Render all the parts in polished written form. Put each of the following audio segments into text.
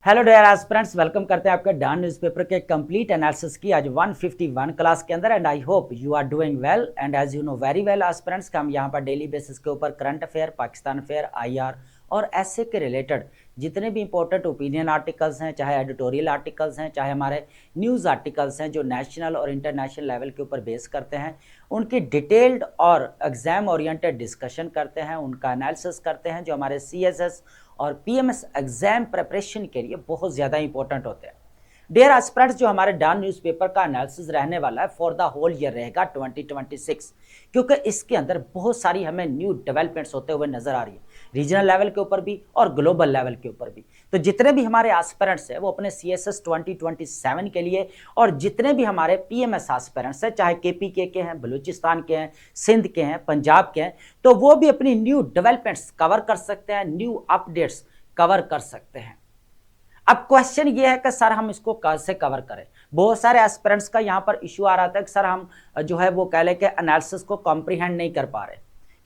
Hello dear aspirants, welcome करते हैं आपके डॉन न्यूज़पेपर के कंप्लीट एनालिसिस की आज 151 क्लास के अंदर। And I hope you are doing well and as you know very well aspirants कि हम यहाँ पर डेली बेसिस के ऊपर current affair, Pakistan affair, IR और ऐसे के रिलेटेड जितने भी इंपॉर्टेंट ओपिनियन आर्टिकल्स हैं, चाहे एडिटोरियल आर्टिकल्स हैं, चाहे हमारे न्यूज़ आर्टिकल्स हैं जो नेशनल और इंटरनेशनल लेवल के ऊपर बेस करते हैं, उनकी डिटेल्ड और एग्जाम ओरिएंटेड डिस्कशन करते हैं, उनका एनालिसिस करते हैं जो हमारे सीएसएस और पीएमएस एग्जाम प्रिपरेशन के लिए बहुत ज़्यादा इंपॉर्टेंट होते हैं। डियर एस्पिरेंट्स, जो हमारे डॉन न्यूज़पेपर का एनालिसिस रहने वाला है फॉर द होल ईयर रहेगा 2026, क्योंकि इसके अंदर बहुत सारी हमें न्यू डेवलपमेंट्स होते हुए नजर आ रही है, रीजनल लेवल के ऊपर भी और ग्लोबल लेवल के ऊपर भी। तो जितने भी हमारे एस्पिरेंट्स हैं वो अपने सीएसएस 2027 के लिए और जितने भी हमारे पीएमएस एस्पिरेंट्स हैं, चाहे केपीके के हैं, बलूचिस्तान के हैं, सिंध के हैं, पंजाब के हैं, तो वो भी अपनी न्यू डेवलपमेंट्स कवर कर सकते हैं, न्यू अपडेट्स कवर कर सकते हैं। अब क्वेश्चन ये है कि सर हम इसको कैसे कवर करें। बहुत सारे एस्पिरेंट्स का यहाँ पर इशू आ रहा था कि सर हम जो है वो कह लें कि एनालिसिस को कॉम्प्रीहेंड नहीं कर पा रहे,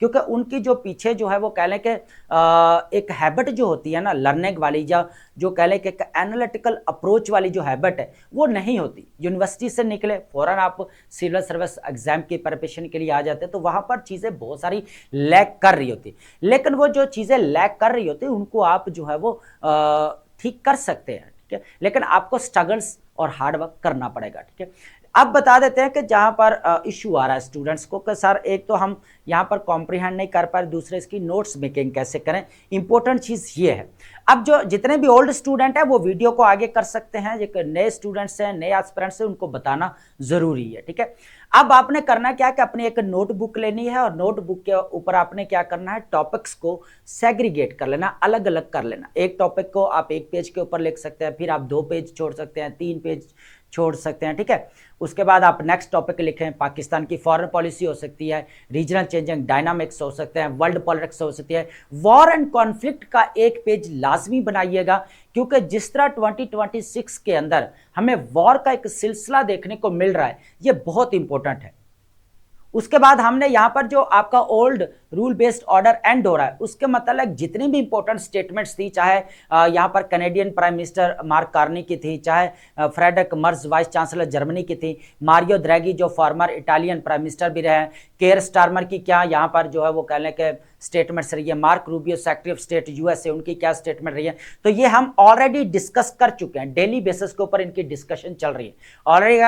क्योंकि उनकी जो पीछे जो है वो कह लें कि एक हैबिट जो होती है ना लर्निंग वाली, या जो कह लें कि एक एनालिटिकल अप्रोच वाली जो हैबिट है वो नहीं होती। यूनिवर्सिटी से निकले फ़ौरन आप सिविल सर्विस एग्जाम की प्रिपरेशन के लिए आ जाते हैं, तो वहाँ पर चीज़ें बहुत सारी लैग कर रही होती, लेकिन वो जो चीज़ें लैग कर रही होती उनको आप जो है वो ठीक कर सकते हैं, ठीक है, लेकिन आपको स्ट्रगल्स और हार्डवर्क करना पड़ेगा, ठीक है। अब बता देते हैं कि जहाँ पर इशू आ रहा है स्टूडेंट्स को कि सर एक तो हम यहाँ पर कॉम्प्रीहेंड नहीं कर पा रहे, दूसरे इसकी नोट्स मेकिंग कैसे करें। इंपॉर्टेंट चीज़ ये है, अब जो जितने भी ओल्ड स्टूडेंट हैं वो वीडियो को आगे कर सकते हैं, जो नए स्टूडेंट्स हैं, नए एस्पिरेंट्स हैं, उनको बताना ज़रूरी है, ठीक है। अब आपने करना क्या कि अपनी एक नोटबुक लेनी है और नोटबुक के ऊपर आपने क्या करना है, टॉपिक्स को सेग्रीगेट कर लेना, अलग अलग कर लेना। एक टॉपिक को आप एक पेज के ऊपर लिख सकते हैं, फिर आप 2 पेज छोड़ सकते हैं, 3 पेज छोड़ सकते हैं, ठीक है। उसके बाद आप नेक्स्ट टॉपिक लिखें, पाकिस्तान की फॉरेन पॉलिसी हो सकती है, रीजनल चेंजिंग डायनामिक्स हो सकते हैं, वर्ल्ड पॉलिटिक्स हो सकती है, वॉर एंड कॉन्फ्लिक्ट का एक पेज लाजमी बनाइएगा, क्योंकि जिस तरह 2026 के अंदर हमें वॉर का एक सिलसिला देखने को मिल रहा है, ये बहुत इंपॉर्टेंट है। उसके बाद हमने यहाँ पर जो आपका old rule based order and हो रहा है, उसके मतलब जितनी भी इंपॉर्टेंट स्टेटमेंट्स थी, चाहे यहाँ पर Canadian prime minister mark Carney की थी, चाहे Friedrich Merz vice chancellor Germany की थी, मारियो ड्रैगी जो फॉर्मर इटालियन प्राइम मिनिस्टर भी रहे हैं, केयर स्टारमर की क्या यहाँ पर जो है वो कह लें कि स्टेटमेंट्स रही है, mark Rubio secretary of state USA उनकी क्या स्टेटमेंट रही है, तो ये हम ऑलरेडी डिस्कस कर चुके हैं, डेली बेसिस के ऊपर इनकी डिस्कशन चल रही है ऑलरेडी।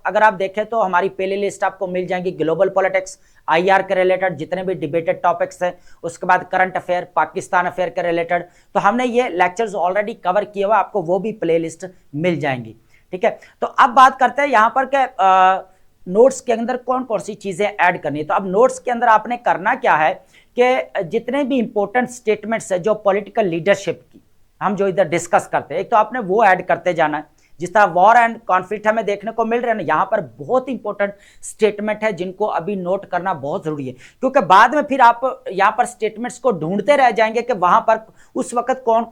अगर आप देखें तो हमारी पहली लिस्ट आपको मिल जाएगी, ग्लोबल पॉलिटिक्स, आईआर के रिलेटेड जितने भी डिबेटेड टॉपिक्स हैं, उसके बाद करंट अफेयर, पाकिस्तान अफेयर के रिलेटेड, तो हमने ये लेक्चर्स ऑलरेडी कवर किए हुआ, आपको वो भी प्लेलिस्ट मिल जाएंगी, ठीक है। तो अब बात करते हैं यहाँ पर के नोट्स के अंदर कौन कौन सी चीजें ऐड करनी है। तो अब नोट्स के अंदर आपने करना क्या है कि जितने भी इंपॉर्टेंट स्टेटमेंट्स है जो पॉलिटिकल लीडरशिप की हम जो इधर डिस्कस करते हैं, एक तो आपने वो ऐड करते जाना है। जिस तरह वॉर एंड कॉन्फ्लिक्ट हमें देखने को मिल रहे हैं ना, यहाँ पर बहुत इंपॉर्टेंट स्टेटमेंट है जिनको अभी नोट करना बहुत जरूरी है, क्योंकि बाद में फिर आप यहाँ पर स्टेटमेंट्स को ढूंढते रह जाएंगे कि वहां पर उस वक्त कौन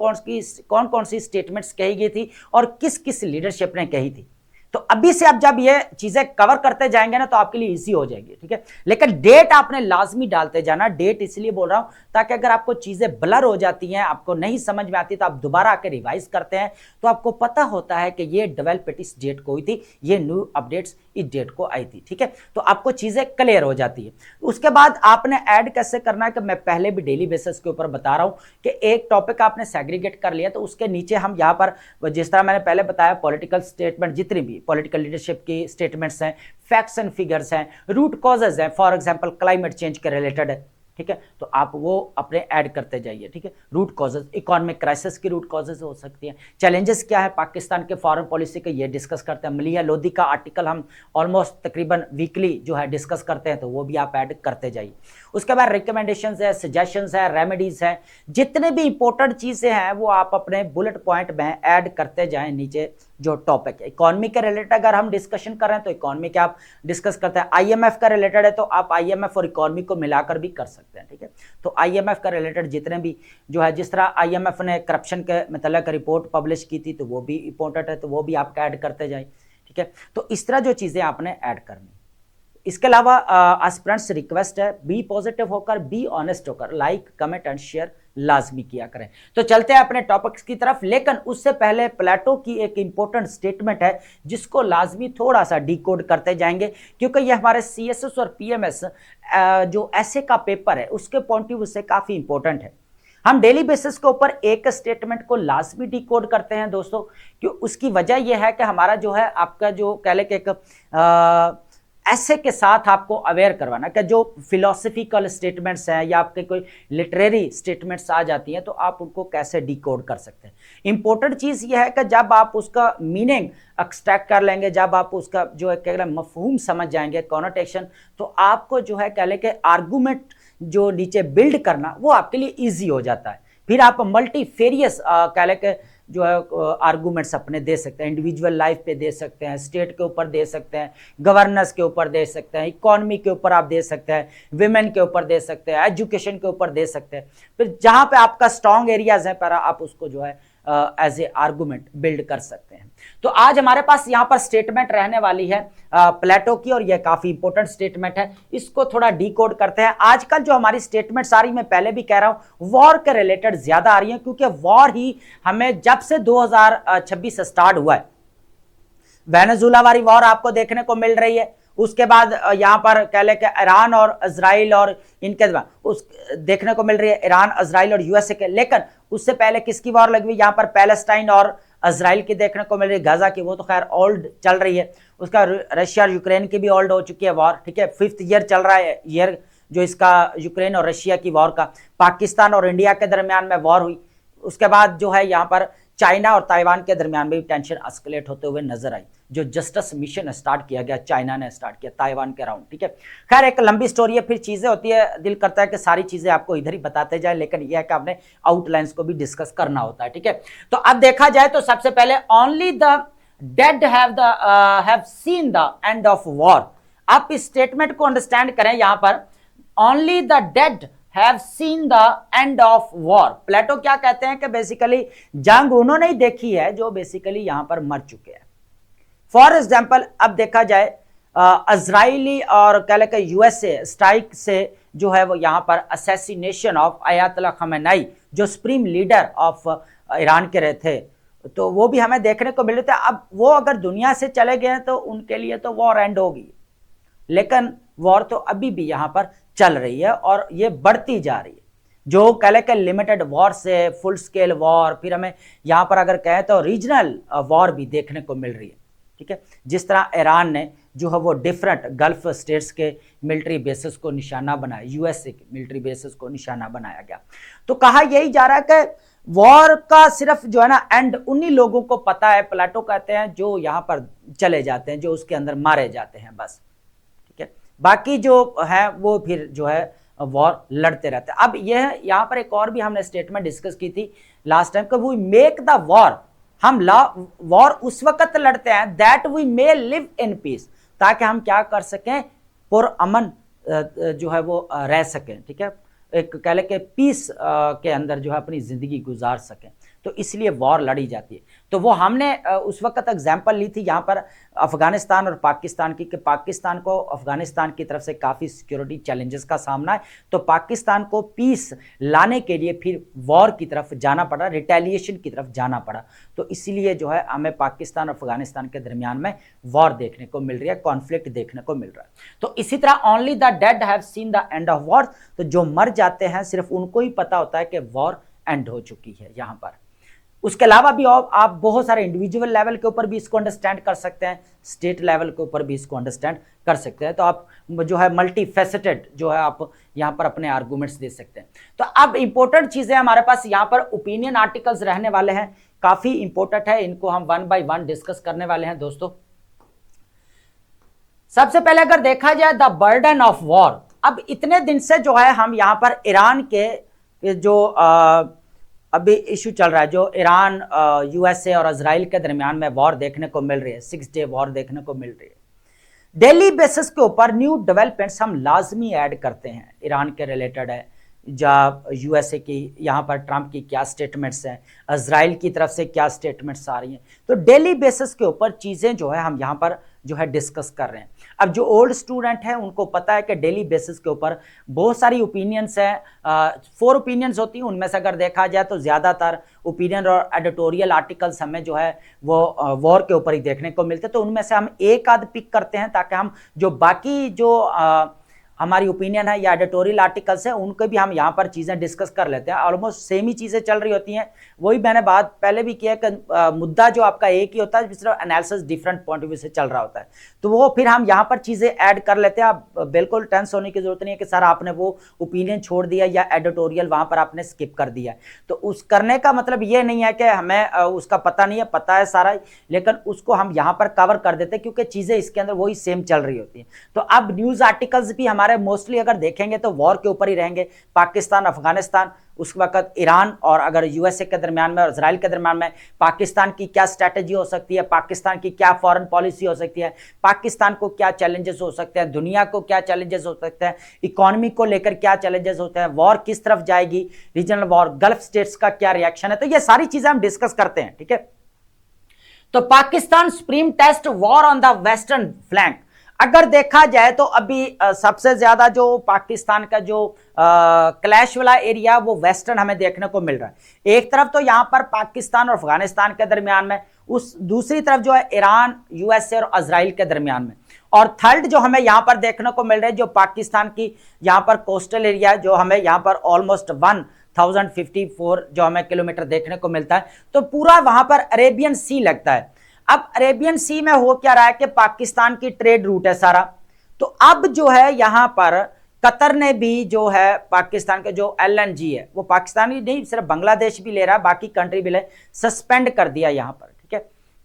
कौन सी स्टेटमेंट्स कही गई थी और किस किस लीडरशिप ने कही थी। तो अभी से अब जब ये चीजें कवर करते जाएंगे ना तो आपके लिए इजी हो जाएगी, ठीक है। लेकिन डेट आपने लाजमी डालते जाना। डेट इसलिए बोल रहा हूं ताकि अगर आपको चीजें ब्लर हो जाती हैं, आपको नहीं समझ में आती, तो आप दोबारा आकर रिवाइज करते हैं तो आपको पता होता है कि ये डेवलपमेंट इस डेट को हुई थी, ये न्यू अपडेट्स इस डेट को आई थी, ठीक है। तो आपको चीजें क्लियर हो जाती है। उसके बाद आपने ऐड कैसे करना है कि मैं पहले भी डेली बेसिस के ऊपर बता रहा हूं कि एक टॉपिक आपने सेग्रीगेट कर लिया तो उसके नीचे हम यहाँ पर जिस तरह मैंने पहले बताया पॉलिटिकल स्टेटमेंट, जितनी भी पॉलिटिकल लीडरशिप की स्टेटमेंट्स हैं, फैक्ट्स एंड फिगर्स हैं, रूट कॉजेज हैं, फॉर एग्जांपल क्लाइमेट चेंज के रिलेटेड है, ठीक है, तो आप वो अपने ऐड करते जाइए, ठीक है। रूट कॉजेज, इकोनॉमिक क्राइसिस की रूट कॉजेज हो सकती हैं, चैलेंजेस क्या है पाकिस्तान के फॉरेन पॉलिसी के, ये डिस्कस करते हैं। मलिया लोधी का आर्टिकल हम ऑलमोस्ट तकरीबन वीकली जो है डिस्कस करते हैं, तो वो भी आप ऐड करते जाइए। उसके बाद रिकमेंडेशंस है, सजेशंस है, रेमेडीज है, जितने भी इंपॉर्टेंट चीजें हैं वो आप अपने बुलेट पॉइंट में ऐड करते जाएं। नीचे जो टॉपिक है इकोनॉमी के रिलेटेड अगर हम डिस्कशन कर रहे हैं तो इकोनॉमी के आप डिस्कस करते हैं, आईएमएफ का रिलेटेड है तो आप आईएमएफ और इकोनॉमी को मिलाकर भी कर सकते हैं, ठीक है। तो आईएमएफ का रिलेटेड जितने भी जो है, जिस तरह आईएमएफ ने करप्शन के मतलब रिपोर्ट पब्लिश की थी तो वो भी इंपॉर्टेंट है, तो वो भी आप ऐड करते जाए, ठीक है। तो इस तरह जो चीजें आपने ऐड करनी। इसके अलावा एस्पिरेंट्स रिक्वेस्ट है, बी पॉजिटिव होकर, बी ऑनेस्ट होकर लाइक, कमेंट एंड शेयर लाजमी किया करें। तो चलते हैं अपने टॉपिक्स की तरफ, लेकिन उससे पहले प्लेटो की एक इंपॉर्टेंट स्टेटमेंट है जिसको लाजमी थोड़ा सा डिकोड करते जाएंगे, क्योंकि ये हमारे सीएसएस और पीएमएस जो ऐसे का पेपर है उसके पॉइंट ऑफ व्यू से काफी इंपॉर्टेंट है। हम डेली बेसिस के ऊपर एक स्टेटमेंट को लाजमी डिकोड करते हैं दोस्तों, कि उसकी वजह यह है कि हमारा जो है आपका जो कह ले कि एक ऐसे के साथ आपको अवेयर करवाना कि जो फिलोसफिकल स्टेटमेंट्स हैं या आपके कोई लिटरेरी स्टेटमेंट्स आ जाती हैं तो आप उनको कैसे डिकोड कर सकते हैं। इंपॉर्टेंट चीज़ यह है कि जब आप उसका मीनिंग एक्सट्रैक्ट कर लेंगे, जब आप उसका जो है कह मफहूम समझ जाएंगे, कॉनोटेशन, तो आपको जो है कह लें कि आर्गूमेंट जो नीचे बिल्ड करना वो आपके लिए ईजी हो जाता है। फिर आप मल्टीफेरियस कह लें कि जो है आर्गूमेंट्स अपने दे सकते हैं, इंडिविजुअल लाइफ पे दे सकते हैं, स्टेट के ऊपर दे सकते हैं, गवर्नेंस के ऊपर दे सकते हैं, इकोनॉमी के ऊपर आप दे सकते हैं, विमेन के ऊपर दे सकते हैं, एजुकेशन के ऊपर दे सकते हैं। फिर जहां पे आपका स्ट्रॉन्ग एरियाज है पर आप उसको जो है एज ए आर्गूमेंट बिल्ड कर सकते हैं। तो आज हमारे पास यहां पर स्टेटमेंट रहने वाली है प्लेटो की, और यह काफी इंपॉर्टेंट स्टेटमेंट है। इसको थोड़ा डिकोड करते हैं। आजकल जो हमारी स्टेटमेंट्स आ रही, मैं पहले भी कह रहा हूं, वॉर के रिलेटेड ज्यादा आ रही है, क्योंकि वॉर ही हमें जब से 2026 स्टार्ट हुआ है, वेनेजुला वाली वॉर आपको देखने को मिल रही है, उसके बाद यहां पर कह ले कि ईरान और इजराइल और इनके उस देखने को मिल रही है, ईरान, इजराइल और यूएसए के। लेकिन उससे पहले किसकी वॉर लगी हुई, यहां पर पैलेस्टाइन और इजराइल की देखने को मिल रही है, गाजा की, वो तो खैर ओल्ड चल रही है। उसका रशिया और यूक्रेन की भी ओल्ड हो चुकी है वॉर, ठीक है, 5th ईयर चल रहा है ईयर जो इसका यूक्रेन और रशिया की वॉर का। पाकिस्तान और इंडिया के दरमियान में वॉर हुई, उसके बाद जो है यहाँ पर चाइना और ताइवान के दरमियान में भी टेंशन एस्केलेट होते हुए नजर आई, जो जस्टिस मिशन स्टार्ट किया गया, चाइना ने स्टार्ट किया ताइवान के अराउंड, ठीक है। खैर एक लंबी स्टोरी है, फिर चीजें होती है, दिल करता है कि सारी चीजें आपको इधर ही बताते जाए, लेकिन यह है कि आपने आउटलाइंस को भी डिस्कस करना होता है, ठीक है। तो अब देखा जाए तो सबसे पहले only the dead have seen the end of war. आप इस स्टेटमेंट को अंडरस्टैंड करें, यहां पर only the dead have seen the end of war। प्लेटो क्या कहते हैं कि बेसिकली जंग उन्होंने ही देखी है जो बेसिकली यहां पर मर चुके हैं। फॉर एग्जाम्पल अब देखा जाए इजराइली और कह लें यूएसए स्ट्राइक से जो है वो यहां पर असैसिनेशन ऑफ अयातुल्लाह खमेनी, जो सुप्रीम लीडर ऑफ ईरान के रहे थे, तो वो भी हमें देखने को मिल रहे थे। अब वो अगर दुनिया से चले गए तो उनके लिए तो वॉर एंड होगी, लेकिन वॉर तो अभी भी यहां पर चल रही है और ये बढ़ती जा रही है। जो कह लें कि लिमिटेड वॉर से फुल स्केल वॉर, फिर हमें यहां पर अगर कहें तो रीजनल वॉर भी देखने को मिल रही है, ठीक है। जिस तरह ईरान ने जो है वो डिफरेंट गल्फ स्टेट्स के मिलिट्री बेसिस को निशाना बनाया, यूएसए के मिलिट्री बेसिस को निशाना बनाया गया। तो कहा यही जा रहा है कि वॉर का सिर्फ जो है ना एंड उन्हीं लोगों को पता है, प्लेटो कहते हैं, जो यहां पर चले जाते हैं, जो उसके अंदर मारे जाते हैं, बस, ठीक है। बाकी जो है वो फिर जो है वॉर लड़ते रहते हैं। अब यह यहां पर एक और भी हमने स्टेटमेंट डिस्कस की थी last time, we make the war, हम वॉर उस वक्त लड़ते हैं that we may live in peace, ताकि हम क्या कर सकें, पुरअमन जो है वो रह सकें, ठीक है, एक कह लें कि पीस के अंदर जो है अपनी जिंदगी गुजार सकें। तो इसलिए वॉर लड़ी जाती है। तो वो हमने उस वक्त एग्जाम्पल ली थी यहाँ पर अफगानिस्तान और पाकिस्तान की, कि पाकिस्तान को अफगानिस्तान की तरफ से काफ़ी सिक्योरिटी चैलेंजेस का सामना है, तो पाकिस्तान को पीस लाने के लिए फिर वॉर की तरफ जाना पड़ा, रिटेलिएशन की तरफ जाना पड़ा। तो इसीलिए जो है हमें पाकिस्तान और अफगानिस्तान के दरमियान में वॉर देखने को मिल रही है, कॉन्फ्लिक्ट देखने को मिल रहा है। तो इसी तरह only the dead have seen the end of war, तो जो मर जाते हैं सिर्फ उनको ही पता होता है कि वॉर एंड हो चुकी है यहाँ पर। उसके अलावा भी आप बहुत सारे इंडिविजुअल लेवल के ऊपर भी इसको अंडरस्टैंड कर सकते हैं, स्टेट लेवल के ऊपर भी इसको अंडरस्टैंड कर सकते हैं। तो आप जो है मल्टी फेसेटेड जो है आप यहाँ पर अपने आर्गूमेंट्स दे सकते हैं। तो अब इंपॉर्टेंट चीजें हमारे पास यहाँ पर ओपिनियन आर्टिकल्स रहने वाले हैं, काफी इंपॉर्टेंट है, इनको हम 1 by 1 डिस्कस करने वाले हैं दोस्तों। सबसे पहले अगर देखा जाए द बर्डन ऑफ वॉर, अब इतने दिन से जो है हम यहाँ पर ईरान के जो अभी इशू चल रहा है, जो ईरान यूएसए और इजराइल के दरमियान में वॉर देखने को मिल रही है, 6 डे वॉर देखने को मिल रही है। डेली बेसिस के ऊपर न्यू डेवलपमेंट्स हम लाजमी ऐड करते हैं, ईरान के रिलेटेड है, यूएसए की यहाँ पर ट्रंप की क्या स्टेटमेंट्स हैं, इजराइल की तरफ से क्या स्टेटमेंट्स आ रही हैं। तो डेली बेसिस के ऊपर चीज़ें जो है हम यहाँ पर जो है डिस्कस कर रहे हैं। अब जो ओल्ड स्टूडेंट हैं उनको पता है कि डेली बेसिस के ऊपर बहुत सारी ओपिनियंस हैं, 4 ओपिनियंस होती हैं, उनमें से अगर देखा जाए तो ज़्यादातर ओपिनियन और एडिटोरियल आर्टिकल्स हमें जो है वो वॉर के ऊपर ही देखने को मिलते हैं। तो उनमें से हम एक आध पिक करते हैं ताकि हम जो बाकी जो हमारी ओपिनियन है या एडिटोरियल आर्टिकल्स हैं उनको भी हम यहाँ पर चीज़ें डिस्कस कर लेते हैं। ऑलमोस्ट सेम ही चीज़ें चल रही होती हैं, वही मैंने बात पहले भी किया कि मुद्दा जो आपका एक ही होता है, सिर्फ analysis different point of view से चल रहा होता है। तो वो फिर हम यहाँ पर चीज़ें ऐड कर लेते हैं। आप बिल्कुल टेंस होने की जरूरत नहीं है कि सर आपने वो ओपिनियन छोड़ दिया या एडिटोरियल वहाँ पर आपने स्किप कर दिया। तो उस करने का मतलब ये नहीं है कि हमें उसका पता नहीं है, पता है सारा, लेकिन उसको हम यहाँ पर कवर कर देते हैं क्योंकि चीज़ें इसके अंदर वही सेम चल रही होती हैं। तो अब न्यूज़ आर्टिकल्स भी हमारे मोस्टली अगर देखेंगे तो वॉर के ऊपर ही रहेंगे, पाकिस्तान अफगानिस्तान, उस वक्त ईरान और अगर यूएसए के दरमियान में और इजराइल के दरमियान में पाकिस्तान की क्या स्ट्रैटेजी हो सकती है, पाकिस्तान की क्या फॉरेन पॉलिसी हो सकती है, पाकिस्तान को क्या चैलेंजेस हो सकते हैं, दुनिया को क्या चैलेंजेस हो सकते हैं, इकोनॉमी को लेकर क्या चैलेंजेस होते हैं, वॉर किस तरफ जाएगी, रीजनल वॉर, गल्फ स्टेट्स का क्या रिएक्शन है। तो ये सारी चीजें हम डिस्कस करते हैं, ठीक है। तो Pakistan supreme test war on the western flank, अगर देखा जाए तो अभी सबसे ज्यादा जो पाकिस्तान का जो क्लैश वाला एरिया वो वेस्टर्न हमें देखने को मिल रहा है। एक तरफ तो यहां पर पाकिस्तान और अफगानिस्तान के दरमियान में, उस दूसरी तरफ जो है ईरान, यूएसए और इजराइल के दरमियान में, और थर्ड जो हमें यहां पर देखने को मिल रहा है जो पाकिस्तान की यहां पर कोस्टल एरिया जो हमें यहां पर ऑलमोस्ट 1054 जो हमें किलोमीटर देखने को मिलता है। तो पूरा वहां पर अरेबियन सी लगता है। अब अरेबियन सी में हो क्या रहा है कि पाकिस्तान की ट्रेड रूट है सारा। तो अब जो है यहां पर कतर ने भी जो है पाकिस्तान के जो एलएनजी है वो पाकिस्तान ही नहीं सिर्फ बांग्लादेश भी ले रहा है, बाकी कंट्री भी ले, सस्पेंड कर दिया यहां पर, ठीक है,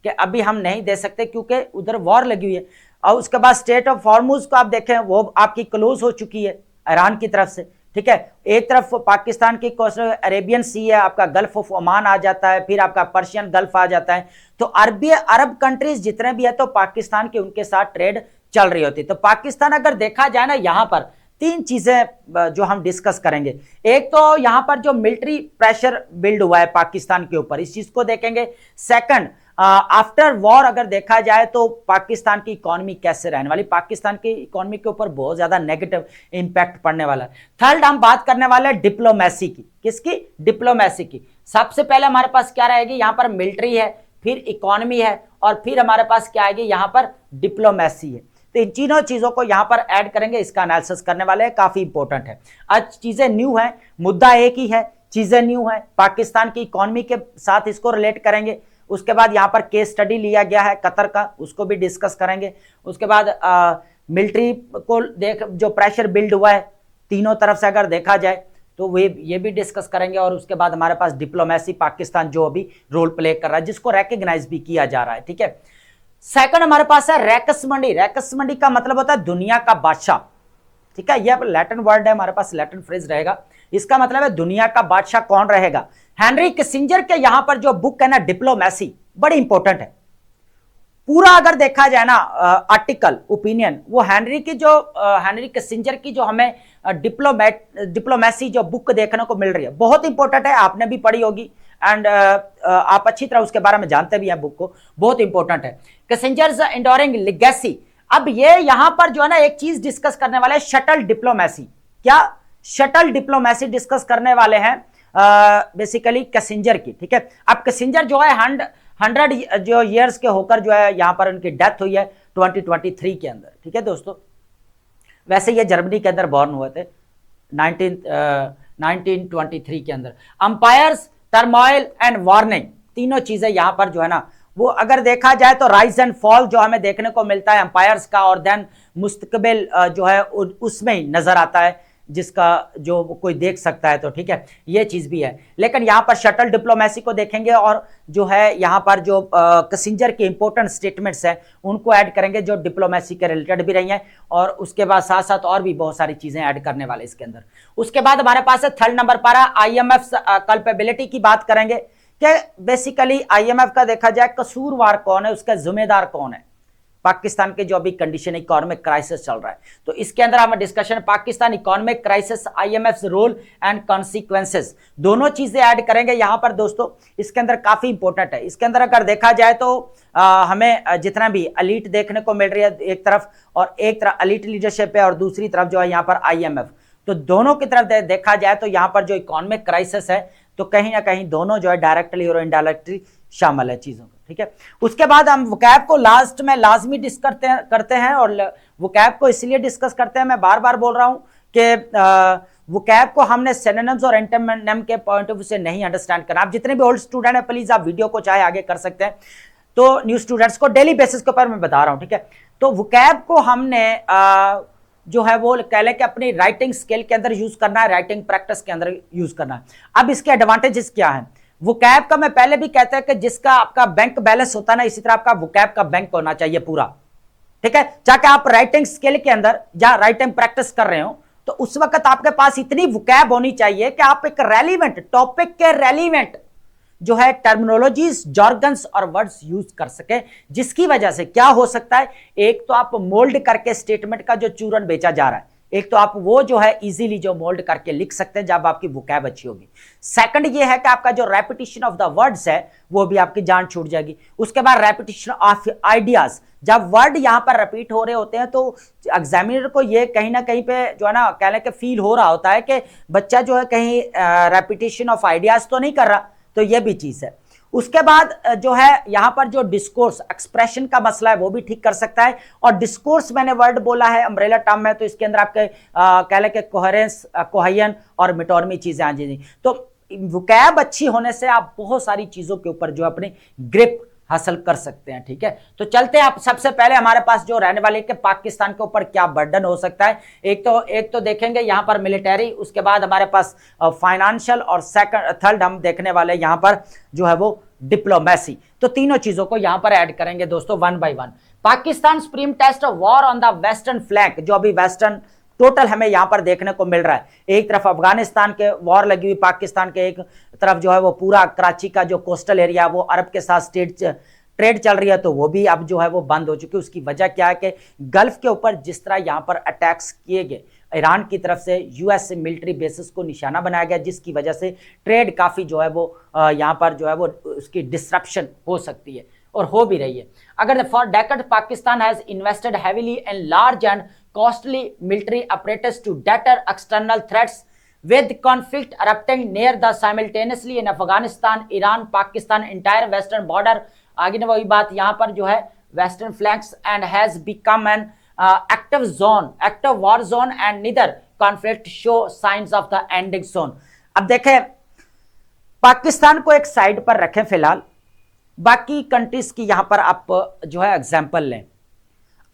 कि अभी हम नहीं दे सकते क्योंकि उधर वॉर लगी हुई है। और उसके बाद स्टेट ऑफ हॉर्मुज को आप देखें वो आपकी क्लोज हो चुकी है ईरान की तरफ से, ठीक है। एक तरफ पाकिस्तान की कोस्टल अरेबियन सी है, आपका गल्फ ऑफ ओमान आ जाता है, फिर आपका पर्शियन गल्फ आ जाता है। तो अरब कंट्रीज जितने भी है तो पाकिस्तान के उनके साथ ट्रेड चल रही होती है। तो पाकिस्तान अगर देखा जाए ना, यहां पर 3 चीजें जो हम डिस्कस करेंगे। एक तो यहां पर जो मिलिट्री प्रेशर बिल्ड हुआ है पाकिस्तान के ऊपर, इस चीज को देखेंगे। सेकंड, आफ्टर वॉर अगर देखा जाए तो पाकिस्तान की इकोनॉमी कैसे रहने वाली, पाकिस्तान की इकोनॉमी के ऊपर बहुत ज्यादा नेगेटिव इंपैक्ट पड़ने वाला है। थर्ड, हम बात करने वाले हैं डिप्लोमेसी की। किसकी? डिप्लोमेसी की। सबसे पहले हमारे पास क्या रहेगी, यहां पर मिलिट्री है, फिर इकोनॉमी है, और फिर हमारे पास क्या आएगी, यहां पर डिप्लोमेसी है। तो इन तीनों चीजों को यहां पर ऐड करेंगे, इसका एनालिसिस करने वाले हैं, काफी इंपॉर्टेंट है। आज चीजें न्यू है, मुद्दा एक ही है, चीजें न्यू है, पाकिस्तान की इकोनॉमी के साथ इसको रिलेट करेंगे। उसके बाद यहां पर केस स्टडी लिया गया है कतर का, उसको भी डिस्कस करेंगे। उसके बाद मिलिट्री को देख जो प्रेशर बिल्ड हुआ है तीनों तरफ से अगर देखा जाए तो वे ये भी डिस्कस करेंगे। और उसके बाद हमारे पास डिप्लोमेसी, पाकिस्तान जो अभी रोल प्ले कर रहा है जिसको रिकॉग्नाइज भी किया जा रहा है, ठीक है। सेकंड हमारे पास है रैकस मंडी। रैकस मंडी का मतलब होता है दुनिया का बादशाह, ठीक है। यह लैटिन वर्ड है, हमारे पास लैटिन फ्रेज रहेगा, इसका मतलब है दुनिया का बादशाह कौन रहेगा। हेनरी किसिंजर के यहां पर जो बुक है ना डिप्लोमेसी, बड़ी इंपॉर्टेंट है। पूरा अगर देखा जाए ना आर्टिकल ओपिनियन, वो हेनरी किसिंजर की जो हमें डिप्लोमेसी जो बुक देखने को मिल रही है बहुत इंपॉर्टेंट है, आपने भी पढ़ी होगी एंड आप अच्छी तरह उसके बारे में जानते भी हैं, बुक को बहुत इंपॉर्टेंट है। किसिंजर्स एंड्योरिंग लेगेसी। अब ये यहां पर जो है ना एक चीज डिस्कस करने वाले, शटल डिप्लोमेसी। क्या? शटल डिप्लोमेसी डिस्कस करने वाले हैं बेसिकली किसिंजर की, ठीक है। अब किसिंजर जो है 100 जो ईयर्स के होकर जो है यहां पर उनकी डेथ हुई है 2023 के अंदर, ठीक है दोस्तों। वैसे ये जर्मनी के अंदर बॉर्न हुए थे 1923 के अंदर। अंपायर्स, टर्मोइल एंड वार्निंग, तीनों चीजें यहां पर जो है ना वो अगर देखा जाए तो राइज एंड फॉल जो हमें देखने को मिलता है अंपायर्स का, और देन मुस्तकबिल जो है उसमें ही नजर आता है जिसका जो कोई देख सकता है, तो ठीक है ये चीज भी है। लेकिन यहां पर शटल डिप्लोमेसी को देखेंगे और जो है यहां पर जो किसिंजर के इंपॉर्टेंट स्टेटमेंट्स हैं उनको ऐड करेंगे जो डिप्लोमेसी के रिलेटेड भी रही हैं, और उसके बाद साथ साथ और भी बहुत सारी चीजें ऐड करने वाले इसके अंदर। उसके बाद हमारे पास है थर्ड नंबर पर IMF कल्पेबिलिटी की बात करेंगे कि बेसिकली IMF का देखा जाए कसूरवार कौन है, उसका जिम्मेदार कौन है। पाकिस्तान के जो अभी कंडीशन इकोनॉमिक क्राइसिस चल रहा है, तो इसके अंदर हम discussion Pakistan economic crisis, IMF role and consequences, दोनों चीजें ऐड करेंगे यहां पर दोस्तों। इसके अंदर काफी इंपॉर्टेंट है। इसके अंदर अगर देखा जाए तो हमें जितना भी एलीट देखने को मिल रही है एक तरफ, और एक तरफ एलीट लीडरशिप है और दूसरी तरफ जो है यहाँ पर आईएमएफ, तो दोनों की तरफ देखा जाए तो यहाँ पर जो इकोनॉमिक क्राइसिस है, तो कहीं ना कहीं दोनों जो है डायरेक्टली और इनडायरेक्टली शामिल है चीजों को, ठीक है। उसके बाद हम वोकैब को लास्ट में लाजमी डिस्कस करते हैं, और वोकैब को इसलिए डिस्कस करते हैं, मैं बार बार बोल रहा हूं कि वोकैब को हमने सिनोनिम्स और एंटोनिम के पॉइंट ऑफ व्यू से नहीं अंडरस्टैंड करना। आप जितने भी ओल्ड स्टूडेंट हैं प्लीज आप वीडियो को चाहे आगे कर सकते हैं, तो न्यू स्टूडेंट्स को डेली बेसिस के ऊपर मैं बता रहा हूं, ठीक है। तो वोकैब को हमने जो है वो कह लें कि अपनी राइटिंग स्किल के अंदर यूज करना है, राइटिंग प्रैक्टिस के अंदर यूज करना है। अब इसके एडवांटेजेस क्या हैं? वोकैब का मैं पहले भी कहता है कि जिसका आपका बैंक बैलेंस होता है ना, इसी तरह आपका वोकैब का बैंक होना चाहिए पूरा, ठीक है। चाहे आप राइटिंग स्किल के अंदर या राइटिंग प्रैक्टिस कर रहे हो, तो उस वक्त आपके पास इतनी वोकैब होनी चाहिए कि आप एक रेलिवेंट टॉपिक के रेलिवेंट जो है टर्मिनोलॉजीज, जॉर्गन्स और वर्ड्स यूज कर सके, जिसकी वजह से क्या हो सकता है, एक तो आप मोल्ड करके स्टेटमेंट का जो चूरन बेचा जा रहा है, एक तो आप वो जो है इजीली जो मोल्ड करके लिख सकते हैं जब आपकी वोकैब अच्छी होगी। सेकंड ये है कि आपका जो रेपिटेशन ऑफ द वर्ड्स है वो भी आपकी जान छूट जाएगी। उसके बाद रेपिटेशन ऑफ आइडियाज, जब वर्ड यहां पर रिपीट हो रहे होते हैं तो एग्जामिनर को ये कहीं ना कहीं पे जो है ना कह लें कि फील हो रहा होता है कि बच्चा जो है कहीं रेपिटेशन ऑफ आइडियाज तो नहीं कर रहा, तो ये भी चीज है। उसके बाद जो है यहां पर जो डिस्कोर्स एक्सप्रेशन का मसला है वो भी ठीक कर सकता है। और डिस्कोर्स मैंने वर्ड बोला है अम्ब्रेला टर्म है, तो इसके अंदर आपके कह लें कि कोहेरेंस, कोहेजन और मेटोनमी चीजें आ जाएंगी। तो वोकैब अच्छी होने से आप बहुत सारी चीजों के ऊपर जो अपनी ग्रिप हासिल कर सकते हैं, ठीक है। तो चलते हैं आप सबसे पहले हमारे पास जो रहने वाले कि पाकिस्तान के ऊपर क्या बर्डन हो सकता है। एक तो देखेंगे यहां पर मिलिटरी, उसके बाद हमारे पास फाइनेंशियल, और थर्ड हम देखने वाले यहां पर जो है वो डिप्लोमेसी। तो तीनों चीजों को यहां पर ऐड करेंगे दोस्तों one by one. Pakistan supreme test of war on the western flank, जो अभी वेस्टर्न टोटल हमें यहां पर देखने को मिल रहा है। एक तरफ अफगानिस्तान के वॉर लगी हुई पाकिस्तान के, एक तरफ जो है वो पूरा कराची का जो कोस्टल एरिया वो अरब के साथ ट्रेड चल रही है, तो वो भी अब जो है वो बंद हो चुकी है। उसकी वजह क्या है कि गल्फ के ऊपर जिस तरह यहां पर अटैक्स किए गए ईरान की तरफ से, यूएस से मिलिट्री बेसिस को निशाना बनाया गया, जिसकी वजह से ट्रेड काफी जो है वो यहां पर जो है वो उसकी डिसरप्शन हो सकती है और हो भी रही है। अगर for decade Pakistan has invested heavily in large and costly military apparatus to deter external threats, with conflict erupting near the simultaneously in Afghanistan, Iran, Pakistan, entire western border, आगे ना वही बात यहाँ पर जो है western flanks, and has become an active war zone, and neither conflict show signs of the ending soon। अब देखें पाकिस्तान को एक साइड पर रखें फिलहाल, बाकी कंट्रीज की यहाँ पर आप जो है एग्जाम्पल लें।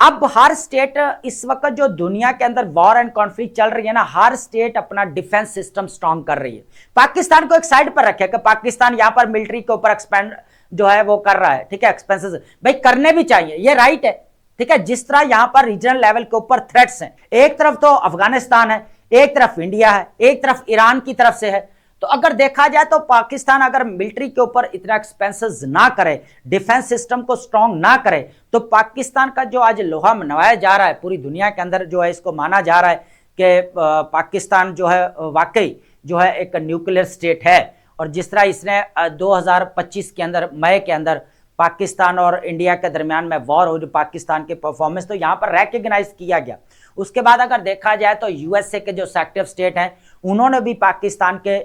अब हर स्टेट इस वक्त जो दुनिया के अंदर वॉर एंड कॉन्फ्लिक्ट चल रही है ना, हर स्टेट अपना डिफेंस सिस्टम स्ट्रांग कर रही है। पाकिस्तान को एक साइड पर रखे कि पाकिस्तान यहां पर मिलिट्री के ऊपर एक्सपेंड जो है वो कर रहा है, ठीक है, एक्सपेंसेस भाई करने भी चाहिए, ये राइट है, ठीक है। जिस तरह यहां पर रीजनल लेवल के ऊपर थ्रेट्स हैं, एक तरफ तो अफगानिस्तान है, एक तरफ इंडिया है, एक तरफ ईरान की तरफ से है, तो अगर देखा जाए तो पाकिस्तान अगर मिलिट्री के ऊपर इतना एक्सपेंसेस ना करे, डिफेंस सिस्टम को स्ट्रांग ना करे, तो पाकिस्तान का जो आज लोहा मनवाया जा रहा है पूरी दुनिया के अंदर, जो है इसको माना जा रहा है कि पाकिस्तान जो है वाकई जो है एक न्यूक्लियर स्टेट है। और जिस तरह इसने 2025 के अंदर मई के अंदर पाकिस्तान और इंडिया के दरमियान में वॉर हो, जो पाकिस्तान के परफॉर्मेंस तो यहाँ पर रिकॉग्नाइज किया गया। उसके बाद अगर देखा जाए तो यूएसए के जो सेक्रेटरी ऑफ स्टेट हैं, उन्होंने भी पाकिस्तान के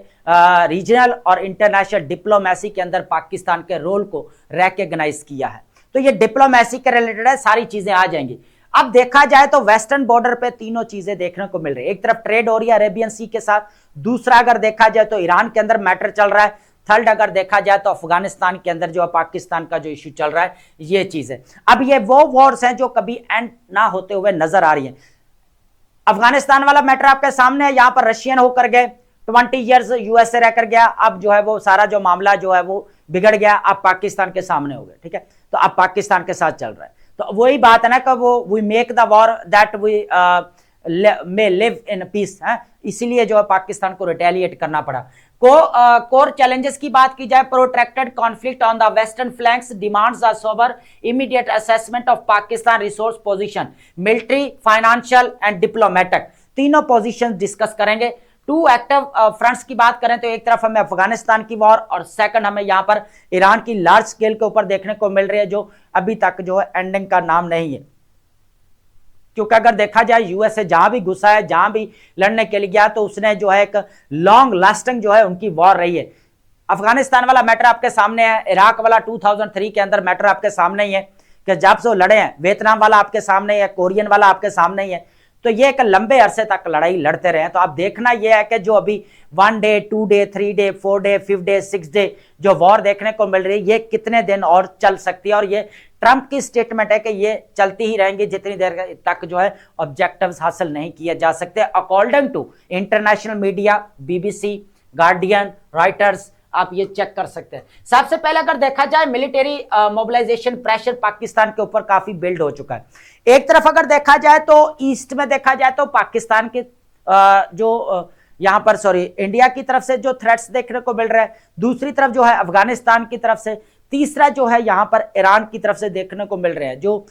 रीजनल और इंटरनेशनल डिप्लोमेसी के अंदर पाकिस्तान के रोल को रिकॉग्नाइज किया है। तो ये डिप्लोमेसी के रिलेटेड है, सारी चीजें आ जाएंगी। अब देखा जाए तो वेस्टर्न बॉर्डर पे तीनों चीजें देखने को मिल रही है। एक तरफ ट्रेड हो रही है अरेबियन सी के साथ, दूसरा अगर देखा जाए तो ईरान के अंदर मैटर चल रहा है, थर्ड अगर देखा जाए तो अफगानिस्तान के अंदर जो है पाकिस्तान का जो इश्यू चल रहा है, ये चीज है। अब ये वो वॉर्स हैं जो कभी एंड ना होते हुए नजर आ रही है। अफगानिस्तान वाला मैटर आपके सामने है, यहां पर रशियन होकर गए, 20 ईयर्स यूएसए रहकर गया, अब जो है वो सारा जो मामला जो है वो बिगड़ गया, अब पाकिस्तान के सामने हो गया, ठीक है। तो अब पाकिस्तान के साथ चल रहा है, तो वही बात है ना कि वो we make the war that we may live in peace है, इसीलिए जो है पाकिस्तान को रिटेलिएट करना पड़ा। कोर चैलेंजेस की बात की जाए, protracted conflict on the western flanks demands a sober immediate assessment of Pakistan resource position, military, financial and diplomatic, तीनों पोजीशन डिस्कस करेंगे। टू एक्टिव फ्रंट्स की बात करें तो एक तरफ हमें अफगानिस्तान की वॉर और सेकंड हमें यहां पर ईरान की लार्ज स्केल के ऊपर देखने को मिल रही है, जो अभी तक जो है एंडिंग का नाम नहीं है। क्योंकि अगर देखा जाए यूएसए जहां भी घुसा है, जहां भी लड़ने के लिए गया, तो उसने जो है एक लॉन्ग लास्टिंग जो है उनकी वॉर रही है। अफगानिस्तान वाला मैटर आपके सामने है, इराक वाला 2003 के अंदर मैटर आपके सामने ही है कि जब से वो लड़े हैं, वियतनाम वाला आपके सामने ही है, कोरियन वाला आपके सामने ही है। तो ये एक लंबे अरसे तक लड़ाई लड़ते रहे हैं। तो आप देखना यह है कि जो अभी 1 day 2 day 3 day 4 day 5 day 6 day जो वॉर देखने को मिल रही है, ये कितने दिन और चल सकती है। और ये ट्रंप की स्टेटमेंट है कि ये चलती ही रहेंगी जितनी देर तक जो है ऑब्जेक्टिव्स हासिल नहीं किए जा सकते, according to international media, BBC, Guardian, Reuters, आप ये चेक कर सकते हैं। सबसे पहले अगर देखा जाए मिलिट्री मोबिलाइजेशन प्रेशर पाकिस्तान के ऊपर काफी बिल्ड हो चुका है। एक तरफ अगर देखा जाए तो ईस्ट में देखा जाए तो पाकिस्तान के यहां पर इंडिया की तरफ से जो थ्रेट्स देखने को मिल रहे हैं, दूसरी तरफ जो है अफगानिस्तान की तरफ से, तीसरा जो है यहां पर ईरान की तरफ से देखने को मिल रहे हैं, जो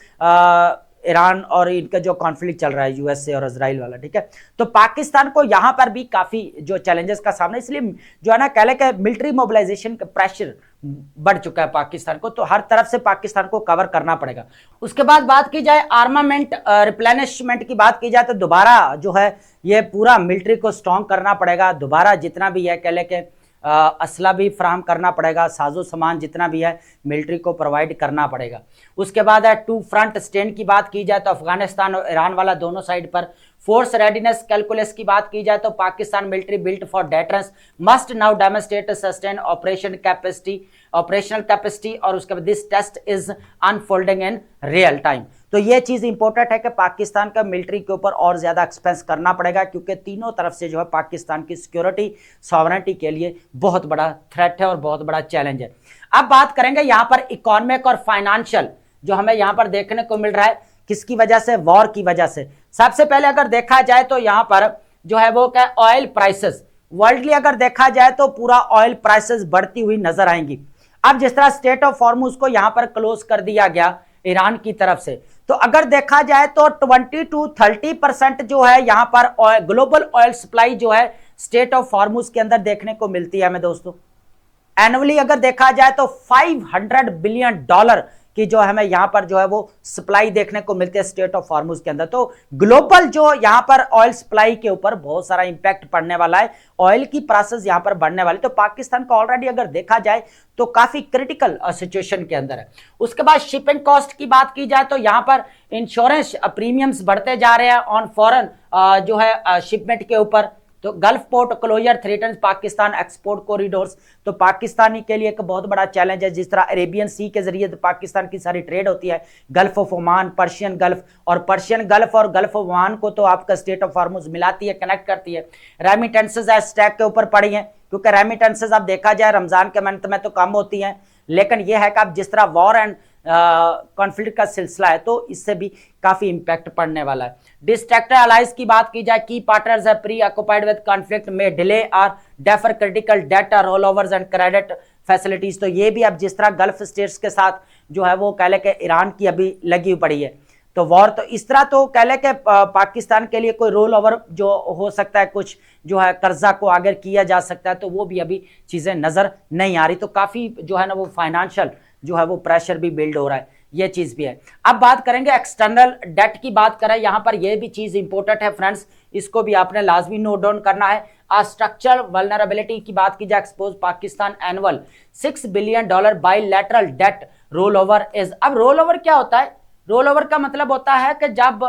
ईरान और इनका जो कॉन्फ्लिक्ट चल रहा है यूएसए और इजराइल वाला, ठीक है। तो पाकिस्तान को यहां पर भी काफी जो चैलेंजेस का सामना, इसलिए जो है ना कह लें कि मिलिट्री मोबिलाइजेशन का प्रेशर बढ़ चुका है पाकिस्तान को, तो हर तरफ से पाकिस्तान को कवर करना पड़ेगा। उसके बाद बात की जाए आर्मामेंट रिप्लेनिशमेंट की बात की जाए तो दोबारा जो है ये पूरा मिलिट्री को स्ट्रॉन्ग करना पड़ेगा, दोबारा जितना भी है कह लें कि असला भी फराहम करना पड़ेगा, साजो सामान जितना भी है मिलिट्री को प्रोवाइड करना पड़ेगा। उसके बाद है टू फ्रंट स्टैंड की बात की जाए तो अफगानिस्तान और ईरान वाला दोनों साइड पर फोर्स रेडीनेस कैलकुलस की बात की जाए तो Pakistan military built for deterrence must now demonstrate sustain operational capacity, और उसके बाद this test is unfolding in real time. तो ये चीज इंपॉर्टेंट है कि पाकिस्तान का मिलिट्री के ऊपर और ज्यादा एक्सपेंस करना पड़ेगा, क्योंकि तीनों तरफ से जो है पाकिस्तान की सिक्योरिटी सॉवरेनिटी के लिए बहुत बड़ा थ्रेट है और बहुत बड़ा चैलेंज है। अब बात करेंगे यहां पर इकोनॉमिक और फाइनेंशियल जो हमें यहां पर देखने को मिल रहा है, किसकी वजह से, वॉर की वजह से। सबसे पहले अगर देखा जाए तो यहां पर जो है वो क्या, ऑयल प्राइसेस वर्ल्डली अगर देखा जाए तो पूरा ऑयल प्राइसेस बढ़ती हुई नजर आएंगी। अब जिस तरह स्टेट ऑफ हॉर्मुज को यहां पर क्लोज कर दिया गया ईरान की तरफ से, तो अगर देखा जाए तो 20 to 30% जो है यहां पर ग्लोबल ऑयल सप्लाई जो है स्टेट ऑफ हॉर्मुज के अंदर देखने को मिलती है हमें दोस्तों। एनुअली अगर देखा जाए तो $500 बिलियन की जो हमें यहां पर जो है वो सप्लाई देखने को मिलती है स्टेट ऑफ हॉर्मुज के अंदर। तो ग्लोबल जो यहां पर ऑयल सप्लाई के ऊपर बहुत सारा इंपैक्ट पड़ने वाला है, ऑयल की प्राइसेस यहां पर बढ़ने वाली। तो पाकिस्तान का ऑलरेडी अगर देखा जाए तो काफी क्रिटिकल सिचुएशन के अंदर है। उसके बाद शिपिंग कॉस्ट की बात की जाए तो यहां पर इंश्योरेंस प्रीमियम्स बढ़ते जा रहे हैं ऑन फॉरेन जो है शिपमेंट के ऊपर। तो Gulf port closure threatens Pakistan export corridors, तो पाकिस्तानी के लिए एक बहुत बड़ा चैलेंज है। जिस तरह अरेबियन सी के जरिए तो पाकिस्तान की सारी ट्रेड होती है, gulf of Oman, Persian gulf, और पर्शियन गल्फ और गल्फ ऑफ ओमान को तो आपका स्टेट ऑफ हॉर्मुज मिलाती है, कनेक्ट करती है। रेमिटेंसेज स्टैक के ऊपर पड़ी हैं, क्योंकि रेमिटेंसेज अब देखा जाए रमजान के मंथ में तो कम होती हैं, लेकिन यह है कि अब जिस तरह वॉर एंड कॉन्फ्लिक्ट का सिलसिला है तो इससे भी काफी इंपैक्ट पड़ने वाला है। डिस्ट्रैक्टर अलाइज की बात की जाए, की पार्टनर्स है प्री ऑक्युपाइड विद कॉन्फ्लिक्ट में डिले और डेफर क्रिटिकल डेट और roll overs and credit facilities. तो ये भी अब जिस तरह गल्फ स्टेट्स के साथ जो है वो कह ले कि ईरान की अभी लगी पड़ी है तो वॉर, तो इस तरह तो कह ले कि पाकिस्तान के लिए कोई रोल ओवर जो हो सकता है, कुछ जो है कर्जा को आगे किया जा सकता है, तो वो भी अभी चीजें नजर नहीं आ रही। तो काफी जो है ना वो फाइनेंशियल जो है वो प्रेशर भी बिल्ड हो रहा है, ये चीज भी है। अब बात करेंगे एक्सटर्नल डेट की बात करें, यहां पर यह भी चीज इंपॉर्टेंट है फ्रेंड्स, इसको भी आपने लाजमी नोट डाउन करना है। स्ट्रक्चरल वल्नरेबिलिटी की बात की जाए, expose Pakistan annual $6 billion bilateral debt roll over is. अब रोल ओवर क्या होता है? रोल ओवर का मतलब होता है कि जब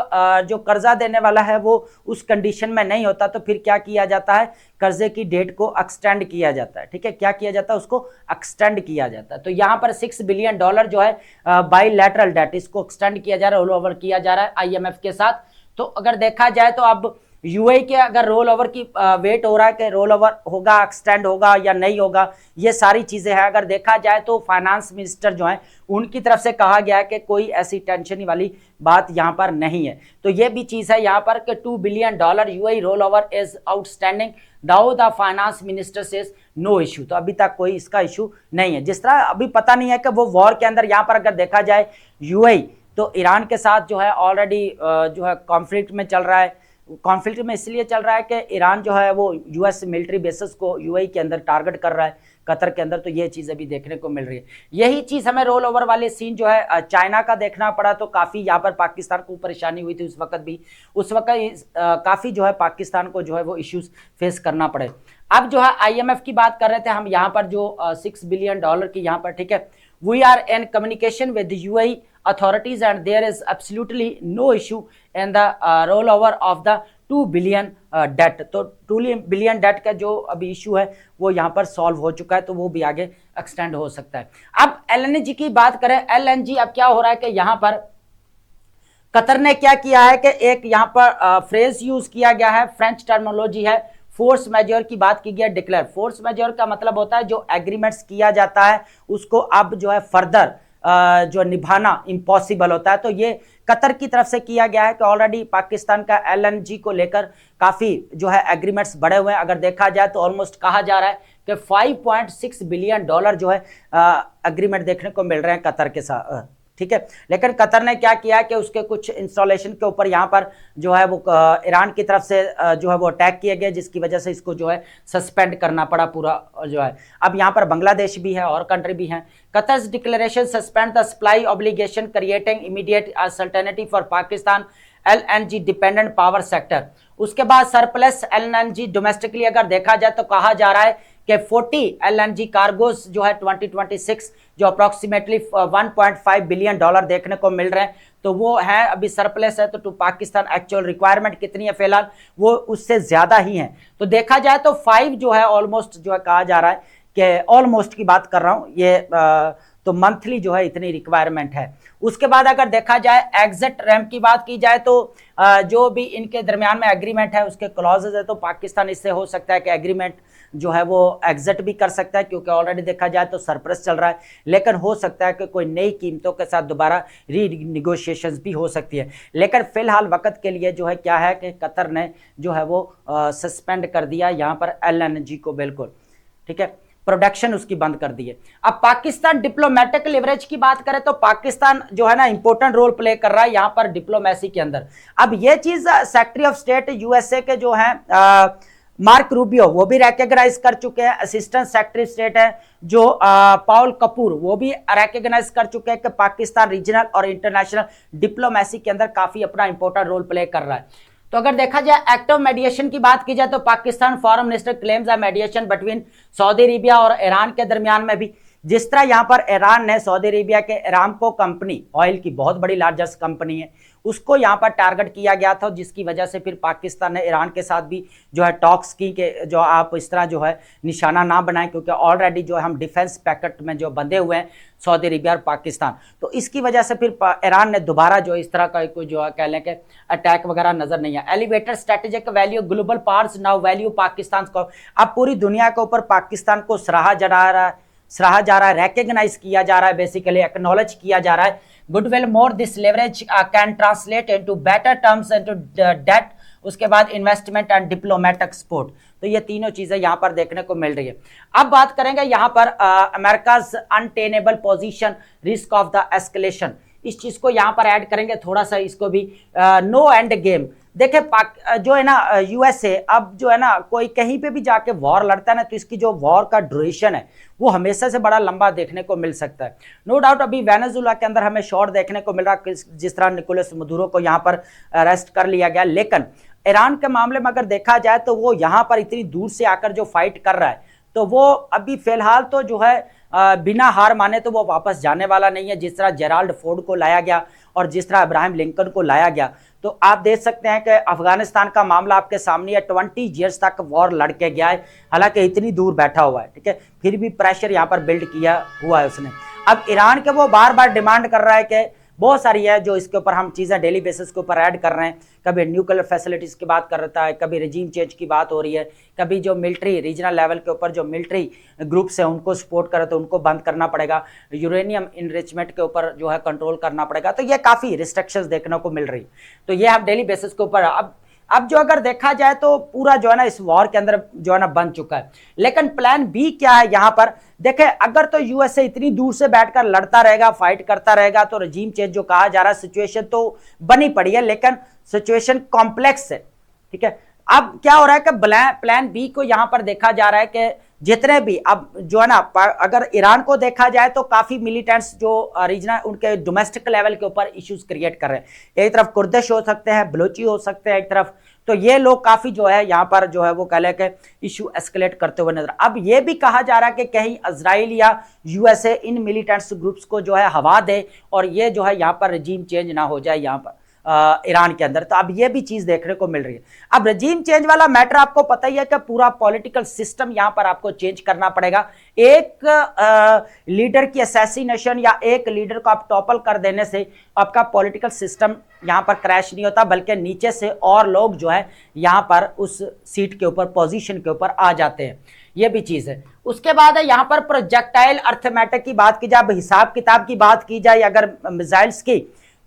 जो कर्जा देने वाला है वो उस कंडीशन में नहीं होता तो फिर क्या किया जाता है, कर्जे की डेट को एक्सटेंड किया जाता है। ठीक है, क्या किया जाता है, उसको एक्सटेंड किया जाता है। तो यहाँ पर $6 बिलियन जो है बायलैटरल डेट, इसको एक्सटेंड किया जा रहा है, रोल ओवर किया जा रहा है IMF के साथ। तो अगर देखा जाए तो अब यूएई के अगर रोल ओवर की वेट हो रहा है कि रोल ओवर होगा, एक्सटेंड होगा या नहीं होगा, ये सारी चीजें हैं। अगर देखा जाए तो फाइनेंस मिनिस्टर जो है उनकी तरफ से कहा गया है कि कोई ऐसी टेंशन वाली बात यहाँ पर नहीं है। तो ये भी चीज है यहाँ पर कि $2 billion UAE roll over is outstanding, Dar the finance minister says no issue. तो अभी तक कोई इसका इशू नहीं है। जिस तरह अभी पता नहीं है कि वो वॉर के अंदर यहाँ पर अगर देखा जाए यूएई तो ईरान के साथ जो है ऑलरेडी जो है कॉन्फ्लिक्ट में चल रहा है। कॉन्फ्लिक्ट में इसलिए चल रहा है कि ईरान जो है वो यूएस मिलिट्री बेसिस को यूएई के अंदर टारगेट कर रहा है, कतर के अंदर। तो ये चीज़ अभी देखने को मिल रही है। यही चीज़ हमें रोल ओवर वाले सीन जो है चाइना का देखना पड़ा, तो काफ़ी यहाँ पर पाकिस्तान को परेशानी हुई थी उस वक्त भी। उस वक्त काफ़ी जो है पाकिस्तान को जो है वो इश्यूज फेस करना पड़े। अब जो है आईएमएफ की बात कर रहे थे हम यहाँ पर, जो $6 बिलियन की यहाँ पर, ठीक है, we are in communication with UAE authorities and there is absolutely no issue in the rollover of the 2 billion debt. तो 2 बिलियन डेट का जो अभी इशू है वो यहाँ पर सॉल्व हो चुका है, तो वो भी आगे एक्सटेंड हो सकता है। अब एलएनजी की बात करें, एलएनजी अब क्या हो रहा है कि यहाँ पर कतर ने क्या किया है कि एक यहाँ पर फ्रेज यूज किया गया है, फ्रेंच टर्मिनोलॉजी है, फोर्स मेजर की बात की गई। डिक्लेयर फोर्स मेजर का मतलब होता है जो एग्रीमेंट्स किया जाता है उसको अब जो है फर्दर जो निभाना इम्पॉसिबल होता है। तो ये कतर की तरफ से किया गया है कि ऑलरेडी पाकिस्तान का एलएनजी को लेकर काफी जो है एग्रीमेंट्स बढ़े हुए हैं। अगर देखा जाए तो ऑलमोस्ट कहा जा रहा है कि $5.6 बिलियन जो है एग्रीमेंट देखने को मिल रहे हैं कतर के साथ, ठीक है। लेकिन कतर ने क्या किया कि उसके कुछ इंस्टॉलेशन के ऊपर यहाँ पर जो है वो ईरान की तरफ से जो है वो अटैक किए गए, जिसकी वजह से इसको जो है सस्पेंड करना पड़ा पूरा जो है। अब यहाँ पर बांग्लादेश भी है और कंट्री भी हैं। Qatar's declaration suspend the supply obligation creating immediate alternative for Pakistan LNG dependent power sector. उसके बाद सरप्लस एलएनजी डोमेस्टिकली अगर देखा जाए तो कहा जा रहा है कि 40 एलएनजी कार्गोस जो है 2026 जो अप्रॉक्सीमेटली $1.5 बिलियन देखने को मिल रहे हैं, तो वो है अभी सरप्लस है। तो टू पाकिस्तान एक्चुअल रिक्वायरमेंट कितनी है फिलहाल, वो उससे ज्यादा ही है। तो देखा जाए तो 5 जो है ऑलमोस्ट जो है कहा जा रहा है कि ऑलमोस्ट की बात कर रहा हूं ये तो मंथली जो है इतनी रिक्वायरमेंट है। उसके बाद अगर देखा जाए एग्जिट रैम्प की बात की जाए तो जो भी इनके दरमियान में एग्रीमेंट है उसके क्लॉजेज है, तो पाकिस्तान इससे हो सकता है कि एग्रीमेंट जो है वो एग्जिट भी कर सकता है, क्योंकि ऑलरेडी देखा जाए तो सरप्लस चल रहा है। लेकिन हो सकता है कि कोई नई कीमतों के साथ दोबारा रीनिगोशिएशंस भी हो सकती है। लेकिन फिलहाल वक्त के लिए जो है क्या है कि कतर ने जो है वो सस्पेंड कर दिया यहाँ पर एलएनजी को, बिल्कुल ठीक है, प्रोडक्शन उसकी बंद कर दी है। अब पाकिस्तान डिप्लोमेटिक लिवरेज की बात करें तो पाकिस्तान जो है ना इंपॉर्टेंट रोल प्ले कर रहा है यहाँ पर डिप्लोमेसी के अंदर। अब ये चीज सेक्रेटरी ऑफ स्टेट यूएसए के जो है मार्क रूबियो वो भी रिकॉग्नाइज कर चुके हैं। असिस्टेंट सेक्रेटरी स्टेट है जो पाउल कपूर वो भी रिकॉग्नाइज कर चुके हैं कि पाकिस्तान रीजनल और इंटरनेशनल डिप्लोमेसी के अंदर काफी अपना इंपॉर्टेंट रोल प्ले कर रहा है। तो अगर देखा जाए एक्टिव मेडिएशन की बात की जाए तो Pakistan foreign minister claims मेडिएशन between Saudi Arabia और ईरान के दरमियान में भी, जिस तरह यहाँ पर ईरान ने सऊदी अरेबिया के अरामको कंपनी ऑयल की बहुत बड़ी लार्जेस्ट कंपनी है उसको यहाँ पर टारगेट किया गया था, जिसकी वजह से फिर पाकिस्तान ने ईरान के साथ भी जो है टॉक्स की कि जो आप इस तरह जो है निशाना ना बनाएं, क्योंकि ऑलरेडी जो है हम डिफेंस पैकेट में जो बंधे हुए हैं सऊदी अरेबिया और पाकिस्तान। तो इसकी वजह से फिर ईरान ने दोबारा जो इस तरह का कोई जो है कह लें कि अटैक वगैरह नजर नहीं है। Elevated strategic value global powers now value Pakistan को, अब पूरी दुनिया के ऊपर पाकिस्तान को सराहा जा रहा है, रिकॉग्नाइज किया जा रहा है, बेसिकली एक्नॉलेज किया जा रहा है। Goodwill more this leverage can translate into better terms into debt, उसके बाद इन्वेस्टमेंट एंड डिप्लोमेटिक सपोर्ट। तो ये तीनों चीजें यहाँ पर देखने को मिल रही है। अब बात करेंगे यहाँ पर America's untenable position risk of the escalation, इस चीज को यहाँ पर ऐड करेंगे थोड़ा सा, इसको भी नो एंड गेम। देखे जो है ना यूएसए अब जो है ना कोई कहीं पे भी जाके वॉर लड़ता है ना, तो इसकी जो वॉर का ड्यूरेशन है वो हमेशा से बड़ा लंबा देखने को मिल सकता है। नो डाउट अभी वेनेजुएला के अंदर हमें शॉर्ट देखने को मिल रहा है, जिस तरह निकोलस मदुरो को यहाँ पर अरेस्ट कर लिया गया। लेकिन ईरान के मामले में अगर देखा जाए तो वो यहाँ पर इतनी दूर से आकर जो फाइट कर रहा है, तो वो अभी फिलहाल तो जो है बिना हार माने तो वो वापस जाने वाला नहीं है। जिस तरह जेराल्ड फोर्ड को लाया गया और जिस तरह अब्राहम लिंकन को लाया गया, तो आप देख सकते हैं कि अफगानिस्तान का मामला आपके सामने है, 20 ईयर्स तक वॉर लड़के गया है, हालांकि इतनी दूर बैठा हुआ है, ठीक है, फिर भी प्रेशर यहाँ पर बिल्ड किया हुआ है उसने। अब ईरान के वो बार बार डिमांड कर रहा है कि बहुत सारी है जो इसके ऊपर हम चीज़ें डेली बेसिस के ऊपर ऐड कर रहे हैं। कभी न्यूक्लियर फैसिलिटीज़ की बात कर रहा है, कभी रिजीम चेंज की बात हो रही है, कभी जो मिलिट्री रीजनल लेवल के ऊपर जो मिलिट्री ग्रुप्स हैं उनको सपोर्ट करे तो उनको बंद करना पड़ेगा, यूरेनियम इनरिचमेंट के ऊपर जो है कंट्रोल करना पड़ेगा। तो ये काफ़ी रिस्ट्रिक्शंस देखने को मिल रही। तो ये हम डेली बेसिस के ऊपर अब जो अगर देखा जाए तो पूरा जो है ना इस वॉर के अंदर जो है ना बन चुका है। लेकिन प्लान बी क्या है यहाँ पर देखें, अगर तो यूएसए इतनी दूर से बैठकर लड़ता रहेगा, फाइट करता रहेगा, तो रजीम चेंज जो कहा जा रहा है, सिचुएशन तो बनी पड़ी है लेकिन सिचुएशन कॉम्प्लेक्स है। ठीक है, अब क्या हो रहा है कि प्लान बी को यहां पर देखा जा रहा है कि जितने भी अब जो है ना, अगर ईरान को देखा जाए तो काफी मिलिटेंट्स जो रीजनल उनके डोमेस्टिक लेवल के ऊपर इश्यूज क्रिएट कर रहे हैं। एक तरफ कुर्दिश हो सकते हैं, बलोची हो सकते हैं एक तरफ, तो ये लोग काफी जो है यहाँ पर जो है वो कह ले के इशू एस्केलेट करते हुए नजर। अब ये भी कहा जा रहा है कि कहीं इजराइल या यूएसए इन मिलिटेंट्स ग्रुप्स को जो है हवा दे और ये जो है यहाँ पर रजीम चेंज ना हो जाए यहाँ पर ईरान के अंदर। तो अब ये भी चीज देखने को मिल रही है। अब रजीम चेंज वाला मैटर आपको पता ही है कि पूरा पॉलिटिकल सिस्टम यहां पर आपको चेंज करना पड़ेगा। एक लीडर की असैसिनेशन या एक लीडर को आप टॉपल कर देने से आपका पॉलिटिकल सिस्टम यहां पर क्रैश नहीं होता, बल्कि नीचे से और लोग जो है यहां पर उस सीट के ऊपर, पोजीशन के ऊपर आ जाते हैं। ये भी चीज है। उसके बाद है यहां पर प्रोजेक्टाइल अर्थमेटिक की बात की जाए, हिसाब किताब की बात की जाए अगर मिसाइल्स की,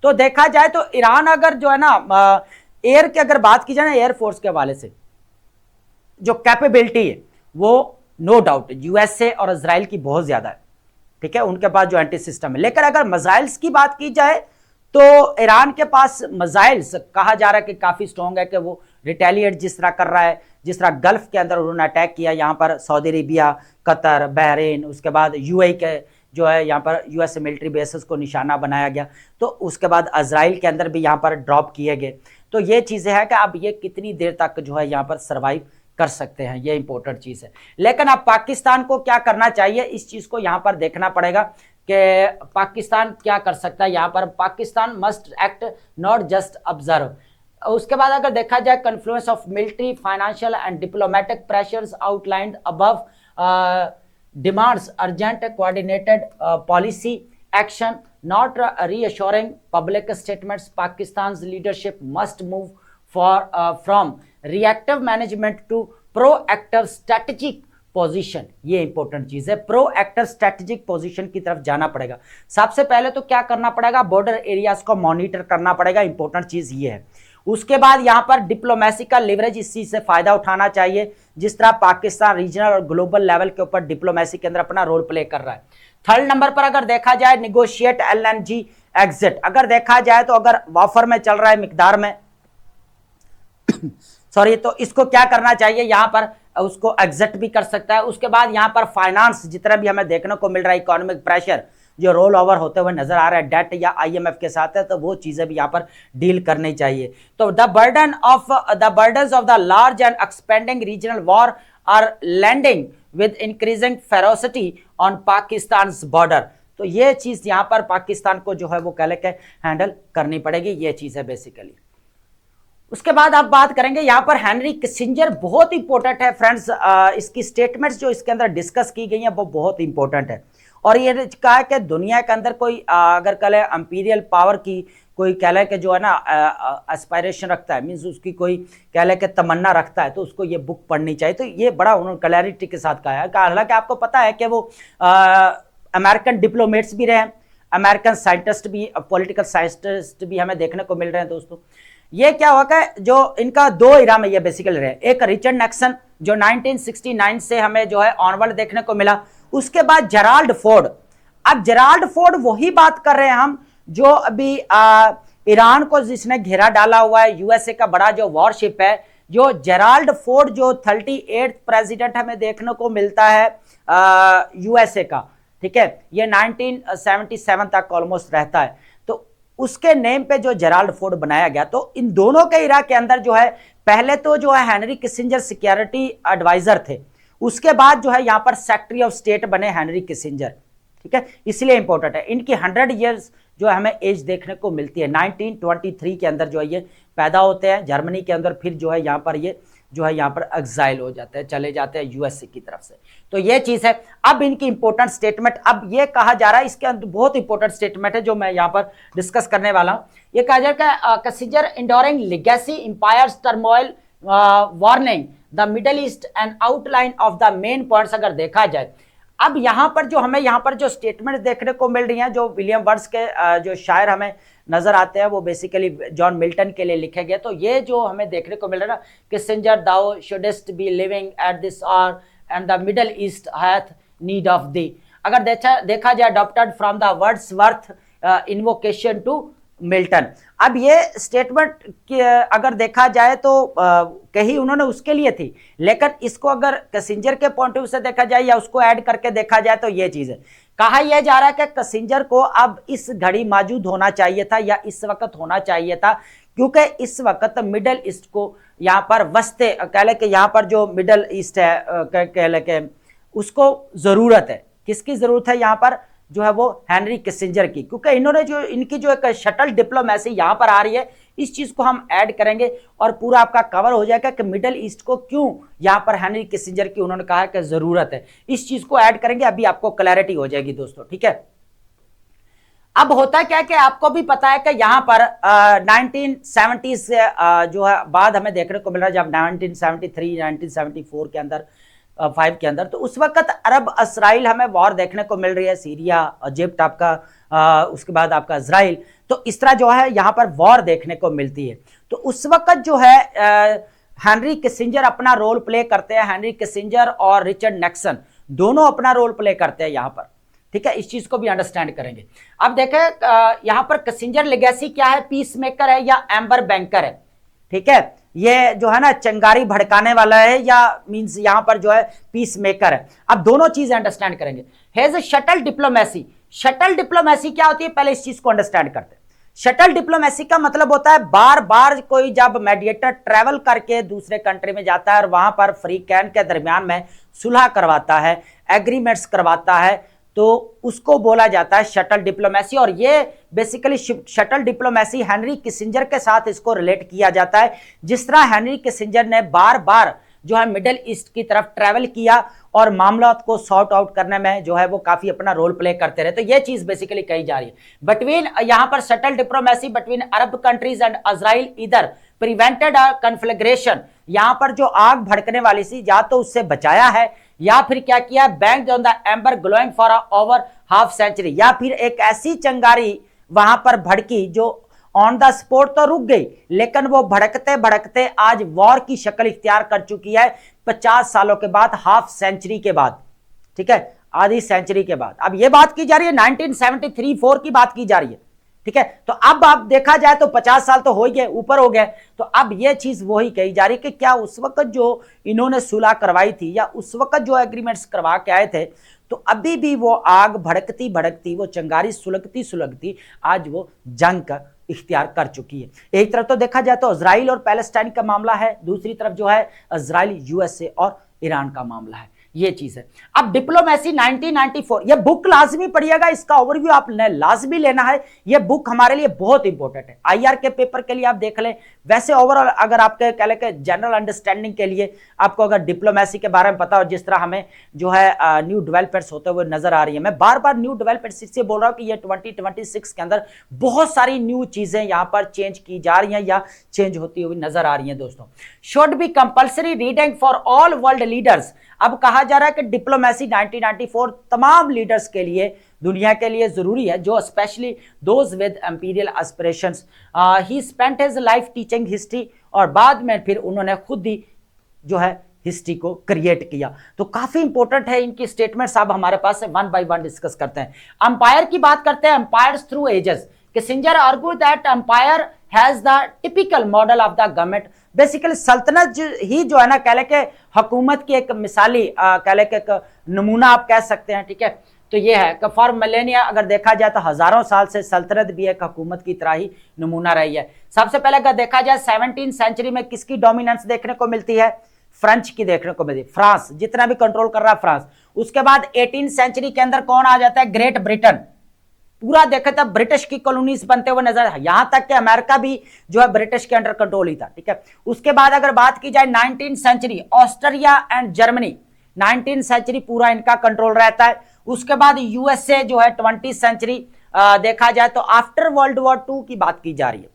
तो देखा जाए तो ईरान अगर जो है ना एयर की अगर बात की जाए ना, एयरफोर्स के हवाले से जो कैपेबिलिटी है वो नो डाउट यूएसए और इजराइल की बहुत ज्यादा है। ठीक है, उनके पास जो एंटी सिस्टम है। लेकिन अगर मिसाइल्स की बात की जाए तो ईरान के पास मिसाइल्स कहा जा रहा है कि काफी स्ट्रॉन्ग है, कि वो रिटेलिएट जिस तरह कर रहा है, जिस तरह गल्फ के अंदर उन्होंने अटैक किया, यहाँ पर सऊदी अरेबिया, कतर, बहरीन, उसके बाद यूएई के जो है यहाँ पर यूएस मिलिट्री बेसेस को निशाना बनाया गया, तो उसके बाद इजराइल के अंदर भी यहाँ पर ड्रॉप किए गए। तो ये चीज़ें हैं कि अब ये कितनी देर तक जो है यहाँ पर सर्वाइव कर सकते हैं, ये इंपॉर्टेंट चीज़ है। लेकिन अब पाकिस्तान को क्या करना चाहिए, इस चीज़ को यहाँ पर देखना पड़ेगा कि पाकिस्तान क्या कर सकता है। यहाँ पर Pakistan must act not just observe. उसके बाद अगर देखा जाए confluence of military, financial and diplomatic pressures outlined above demands urgent coordinated policy action, not reassuring public statements. Pakistan's leadership must move from reactive management to proactive strategic position. ये important चीज है, proactive strategic position की तरफ जाना पड़ेगा। सबसे पहले तो क्या करना पड़ेगा, बॉर्डर एरियाज को मॉनिटर करना पड़ेगा, इंपॉर्टेंट चीज ये है। उसके बाद यहां पर डिप्लोमेसी का लिवरेज, इस चीज से फायदा उठाना चाहिए, जिस तरह पाकिस्तान रीजनल और ग्लोबल लेवल के ऊपर डिप्लोमेसी के अंदर अपना रोल प्ले कर रहा है। थर्ड नंबर पर अगर देखा जाए निगोशिएट एलएनजी एग्जिट, अगर देखा जाए तो अगर वाफर में चल रहा है मिकदार में सॉरी, तो इसको क्या करना चाहिए, यहां पर उसको एग्जिट भी कर सकता है। उसके बाद यहां पर फाइनेंस जितना भी हमें देखने को मिल रहा है, इकोनॉमिक प्रेशर जो रोल ओवर होते हुए नजर आ रहा है डेट या आईएमएफ के साथ है, तो वो चीजें भी यहां पर डील करनी चाहिए। तो the burden of the large and expanding regional war are landing with increasing ferocity on Pakistan border. तो ये चीज यहां पर पाकिस्तान को जो है वो कह लेके हैंडल करनी पड़ेगी, ये चीज है बेसिकली। उसके बाद आप बात करेंगे यहाँ पर हेनरी किसिंजर, बहुत इंपॉर्टेंट है फ्रेंड्स। इसकी स्टेटमेंट्स जो इसके अंदर डिस्कस की गई हैं वो बहुत इंपॉर्टेंट है। और ये कहा है कि दुनिया के अंदर कोई अगर कह लें इंपीरियल पावर की कोई कह लें कि जो है ना एस्पायरेशन रखता है, मीन्स उसकी कोई कह लें कि तमन्ना रखता है, तो उसको ये बुक पढ़नी चाहिए। तो ये बड़ा उन्होंने क्लैरिटी के साथ कहा है। हालांकि आपको पता है कि वो अमेरिकन डिप्लोमेट्स भी रहे, अमेरिकन साइंटिस्ट भी, पॉलिटिकल साइंटिस्ट भी हमें देखने को मिल रहे हैं दोस्तों। ये क्या हुआ कि जो इनका दो इरा में ये बेसिकली रहे, एक रिचर्ड निक्सन जो 1969 से हमें जो है ऑनवर्ड देखने को मिला, उसके बाद जेराल्ड फोर्ड। अब जेराल्ड फोर्ड वही बात कर रहे हैं हम जो अभी ईरान को जिसने घेरा डाला हुआ है, यूएसए का बड़ा जो वॉरशिप है, जो जेराल्ड फोर्ड जो 38th प्रेसिडेंट हमें देखने को मिलता है यूएसए का, ठीक है, ये 1977 तक ऑलमोस्ट रहता है। तो उसके नेम पे जो जेराल्ड फोर्ड बनाया गया। तो इन दोनों के इरा के अंदर जो है पहले तो जो है हेनरी किसिंजर सिक्योरिटी एडवाइजर थे, उसके बाद जो है यहाँ पर सेक्रेटरी ऑफ स्टेट बने हेनरी किसिंजर, ठीक है, इसलिए इंपॉर्टेंट है। इनकी 100 ईयर्स जो है हमें एज देखने को मिलती है। 1923 के अंदर जो है ये पैदा होते हैं जर्मनी के अंदर, फिर जो है यहाँ पर ये जो है यहाँ पर एक्साइल हो जाते हैं, चले जाते हैं यूएसए की तरफ से। तो ये चीज है। अब इनकी इंपॉर्टेंट स्टेटमेंट, अब ये कहा जा रहा है, इसके अंदर बहुत इंपॉर्टेंट स्टेटमेंट है जो मैं यहाँ पर डिस्कस करने वाला हूँ। ये कहा जा रहा है consider enduring legacy empires turmoil warning the Middle East and outline of the main points अगर देखा जाए। अब यहां पर जो हमें यहाँ पर जो स्टेटमेंट देखने को मिल रही हैं, जो विलियम वर्ड्स के जो शायर हमें नजर आते हैं, वो बेसिकली जॉन मिल्टन के लिए लिखे गए। तो ये जो हमें देखने को मिल रहा है ना, Kissinger thou shouldst be living at this hour and the Middle East hath need of thee, अगर देखा जाए adopted from the Wordsworth invocation to Milton. अब ये स्टेटमेंट अगर देखा जाए तो कहीं उन्होंने उसके लिए थी, लेकिन इसको अगर कैसिंजर के पॉइंट ऑफ व्यू से देखा जाए या उसको ऐड करके देखा जाए तो ये चीज है। कहा यह जा रहा है कि कैसिंजर को अब इस घड़ी मौजूद होना चाहिए था या इस वक्त होना चाहिए था, क्योंकि इस वक्त मिडल ईस्ट को यहाँ पर वस्ते कह ले कि यहाँ पर जो मिडल ईस्ट है कह ले के उसको जरूरत है। किसकी जरूरत है यहाँ पर, जो है वो हेनरी किसिंजर की, क्योंकि इन्होंने जो इनकी जो एक शटल डिप्लोमेसी यहां पर आ रही है, इस चीज को हम ऐड करेंगे और पूरा आपका कवर हो जाएगा कि मिडल ईस्ट को क्यों यहां पर हेनरी किसिंजर की उन्होंने कहा कि जरूरत है। इस चीज को ऐड करेंगे, अभी आपको क्लैरिटी हो जाएगी दोस्तों, ठीक है। अब होता क्या है कि आपको भी पता है कि यहां पर 1970 से जो है बाद हमें देखने को मिल रहा है, जब 1973 1974 के अंदर 5 के अंदर, तो उस वक्त अरब इसराइल हमें वॉर देखने को मिल रही है, सीरिया इजिप्ट आपका उसके बाद आपका इसराइल, तो इस तरह जो है यहाँ पर वॉर देखने को मिलती है। तो उस वक्त जो है हेनरी किसिंजर अपना रोल प्ले करते हैं, हेनरी किसिंजर और रिचर्ड निक्सन दोनों अपना रोल प्ले करते हैं यहाँ पर, ठीक है। इस चीज को भी अंडरस्टैंड करेंगे। अब देखें यहाँ पर किसिंजर लेगेसी क्या है, पीस मेकर है या एम्बर बैंकर है, ठीक है। ये जो है ना चंगारी भड़काने वाला है या मींस यहां पर जो है पीस मेकर है। अब दोनों चीजें अंडरस्टैंड करेंगे। Has shuttle diplomacy, shuttle diplomacy क्या होती है, पहले इस चीज को अंडरस्टैंड करते हैं। शटल डिप्लोमेसी का मतलब होता है बार बार कोई जब मेडिएटर ट्रेवल करके दूसरे कंट्री में जाता है और वहां पर फ्री कैन के दरमियान में सुलह करवाता है, एग्रीमेंट्स करवाता है, तो उसको बोला जाता है शटल डिप्लोमेसी। और ये basically shuttle diplomacy Henry Kissinger के साथ इसको रिलेट किया जाता है। जिस तरह हेनरी किसिंजर ने बार बार जो है मिडिल ईस्ट की तरफ ट्रैवल किया और मामला को सॉर्ट आउट करने में जो है वो काफी अपना रोल प्ले करते रहे, तो ये चीज बेसिकली कही जा रही है। बिटवीन यहाँ पर shuttle diplomacy between Arab countries and Israel इधर प्रिवेंटेड अ कन्फ्लैग्रेशन, यहाँ पर जो आग भड़कने वाली थी या तो उससे बचाया है या फिर क्या किया, bank on the amber glowing for over half century, या फिर एक ऐसी चंगारी वहां पर भड़की जो ऑन द स्पॉट तो रुक गई, लेकिन वो भड़कते भड़कते आज वॉर की शक्ल इख्तियार कर चुकी है 50 सालों के बाद, हाफ सेंचुरी के बाद, ठीक है, आधी सेंचुरी के बाद। अब ये बात की जा रही है 1973-4 की बात की जा रही है, ठीक है। तो अब आप देखा जाए तो 50 साल तो हो ही गए, ऊपर हो गए। तो अब ये चीज वही कही जा रही है कि क्या उस वक्त जो इन्होंने सुलह करवाई थी या उस वक्त जो एग्रीमेंट्स करवा के आए थे, तो अभी भी वो आग भड़कती भड़कती, वो चंगारी सुलगती सुलगती आज वो जंग का इख्तियार कर चुकी है। एक तरफ तो देखा जाए तो इजराइल और पैलेस्टाइन का मामला है, दूसरी तरफ जो है इजराइल यूएसए और ईरान का मामला है, ये चीज है। अब डिप्लोमेसी 1994, ये बुक लाजमी पढ़िएगा, इसका ओवरव्यू आपने लाजमी लेना है, ये बुक हमारे लिए बहुत इंपॉर्टेंट है। आईआर के पेपर के लिए आप देख लें, वैसे ओवरऑल अगर आपके कह लें कि जनरल अंडरस्टैंडिंग के लिए आपको अगर डिप्लोमेसी के बारे में पता हो, जिस तरह हमें जो है न्यू डेवलपमेंट्स होते हुए नजर आ रही है। मैं बार बार न्यू डेवलपमेंट्स इससे बोल रहा हूं कि ये 2026 के अंदर बहुत सारी न्यू चीजें यहां पर चेंज की जा रही हैं या चेंज होती हुई नजर आ रही हैं दोस्तों। Should be compulsory reading for all world leaders, अब कहा जा रहा है कि डिप्लोमेसी 1994 तमाम लीडर्स के लिए, दुनिया के लिए जरूरी है, जो specially those with imperial aspirations. He spent his life teaching history, और बाद में फिर उन्होंने खुद ही जो है हिस्ट्री को क्रिएट किया। तो काफी इंपॉर्टेंट है इनकी स्टेटमेंट्स, अब हमारे पास है, वन बाय वन डिस्कस करते हैं। अंपायर की बात करते हैं, empires through ages. Kissinger argue that empire has the typical model of the government, basically सल्तनत ही जो है ना कह ले के हुकूमत की एक मिसाली कह ले के एक नमूना आप कह सकते हैं, ठीक है। तो ये है कि फॉर मिलेनिया अगर देखा जाए तो हजारों साल से सल्तनत भी एक हुकूमत की तरह ही नमूना रही है। सबसे पहले अगर देखा जाए 17वीं सेंचुरी में किसकी डोमिनेंस देखने को मिलती है, फ्रेंच की देखने को मिलती है, फ्रांस जितना भी कंट्रोल कर रहा है फ्रांस। उसके बाद 18वीं सेंचुरी के अंदर कौन आ जाता है, ग्रेट ब्रिटेन, पूरा देखे तो ब्रिटिश की कॉलोनीज बनते हुए नजर, यहां तक कि अमेरिका भी जो है ब्रिटिश के अंडर कंट्रोल ही था, ठीक है। उसके बाद अगर बात की जाए 19th century, Austria and Germany, 19th century पूरा इनका कंट्रोल रहता है। उसके बाद यूएसए जो है 20th सेंचुरी, देखा जाए तो आफ्टर वर्ल्ड वॉर 2 की बात की जा रही है,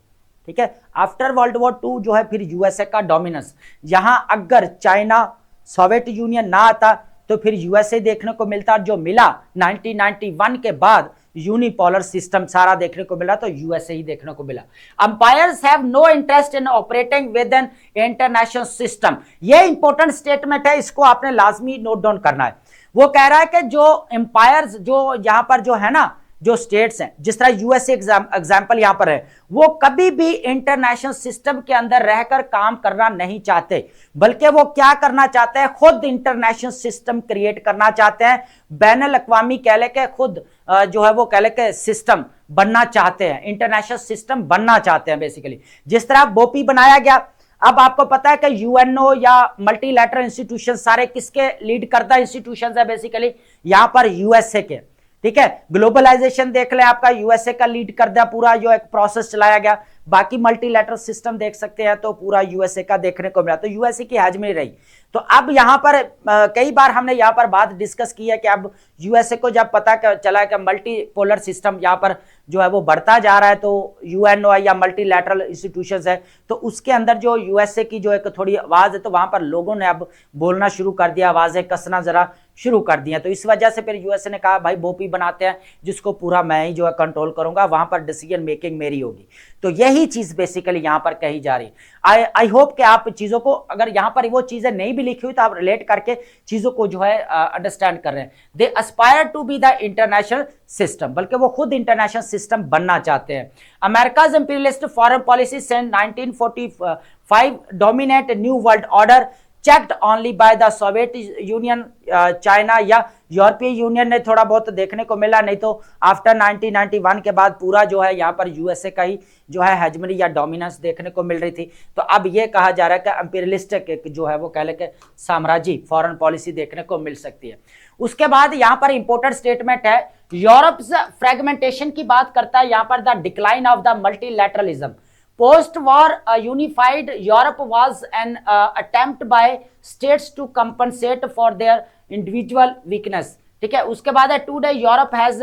ठीक है। आफ्टर वर्ल्ड वॉर 2 जो है फिर यूएसए का डोमिनेंस, यहां अगर चाइना सोवियत यूनियन ना आता तो फिर यूएसए देखने को मिलता, जो मिला 1991 के बाद यूनिपोलर सिस्टम सारा देखने को मिला तो यूएसए ही देखने को मिला। Empires have no interest in operating with an international system, ये इंपॉर्टेंट स्टेटमेंट है, इसको आपने लाजमी नोट डाउन करना है। वो कह रहा है कि जो एम्पायर्स जो यहां पर जो है ना, जो स्टेट्स हैं, जिस तरह यूएसए एग्जांपल यहां पर है, वो कभी भी इंटरनेशनल सिस्टम के अंदर रहकर काम करना नहीं चाहते, बल्कि वो क्या करना चाहते हैं, खुद इंटरनेशनल सिस्टम क्रिएट करना चाहते हैं, बैनुल अक़वामी कह ले के खुद जो है वो कह ले के सिस्टम बनना चाहते हैं, इंटरनेशनल सिस्टम बनना चाहते हैं बेसिकली। जिस तरह बोपी बनाया गया, अब आपको पता है कि यूएनओ या मल्टीलैटरल इंस्टीट्यूशन सारे किसके लीड करता इंस्टीट्यूशन है, बेसिकली यहां पर यूएसए के, ठीक है। ग्लोबलाइजेशन देख ले आपका यूएसए का लीड कर दिया, पूरा जो एक प्रोसेस चलाया गया। बाकी मल्टीलैटरल सिस्टम देख सकते हैं तो पूरा यूएसए का देखने को मिला, तो यूएसए की हेजमनी रही। तो अब यहां पर कई बार हमने यहां पर बात डिस्कस की है कि अब यूएसए को जब पता चला कि मल्टीपोलर सिस्टम यहां पर जो है वो बढ़ता जा रहा है, तो यूएनओ या मल्टीलैटरल इंस्टीट्यूशंस है, तो उसके अंदर जो यूएसए की जो एक थोड़ी आवाज है, तो वहां पर लोगों ने अब बोलना शुरू कर दिया, आवाजें कसना जरा शुरू कर दिया। तो इस वजह से फिर यूएसए ने कहा भाई बोपी बनाते हैं जिसको पूरा मैं ही जो है कंट्रोल करूंगा, वहां पर डिसीजन मेकिंग मेरी होगी। तो यही चीज बेसिकली यहां पर कही जा रही है। आई होप कि आप चीजों को, अगर यहां पर वो चीजें नहीं भी लिखी हुई तो आप रिलेट करके चीजों को जो है अंडरस्टैंड कर रहे हैं। They aspire to be the international system, बल्कि वो खुद इंटरनेशनल सिस्टम बनना चाहते हैं। America's imperialist foreign policy since 1945 dominate new world order checked only by the Soviet Union, China या यूरोपीय यूनियन ने थोड़ा बहुत देखने को मिला, नहीं तो आफ्टर 1991 के बाद पूरा जो है यहाँ पर यूएसए का ही जो है हेजमनी या डोमिनेंस देखने को मिल रही थी। तो अब ये कहा जा रहा है कि इंपीरियलिस्टिक जो है वो कह ले के साम्राज्य फॉरेन पॉलिसी देखने को मिल सकती है। उसके बाद यहाँ पर इंपोर्टेंट स्टेटमेंट है, यूरोप फ्रेगमेंटेशन की बात करता है यहाँ पर, the decline of the multilateralism. Post-war unified Europe was an attempt by states to compensate for their individual weakness, ठीक है। उसके बाद है today Europe has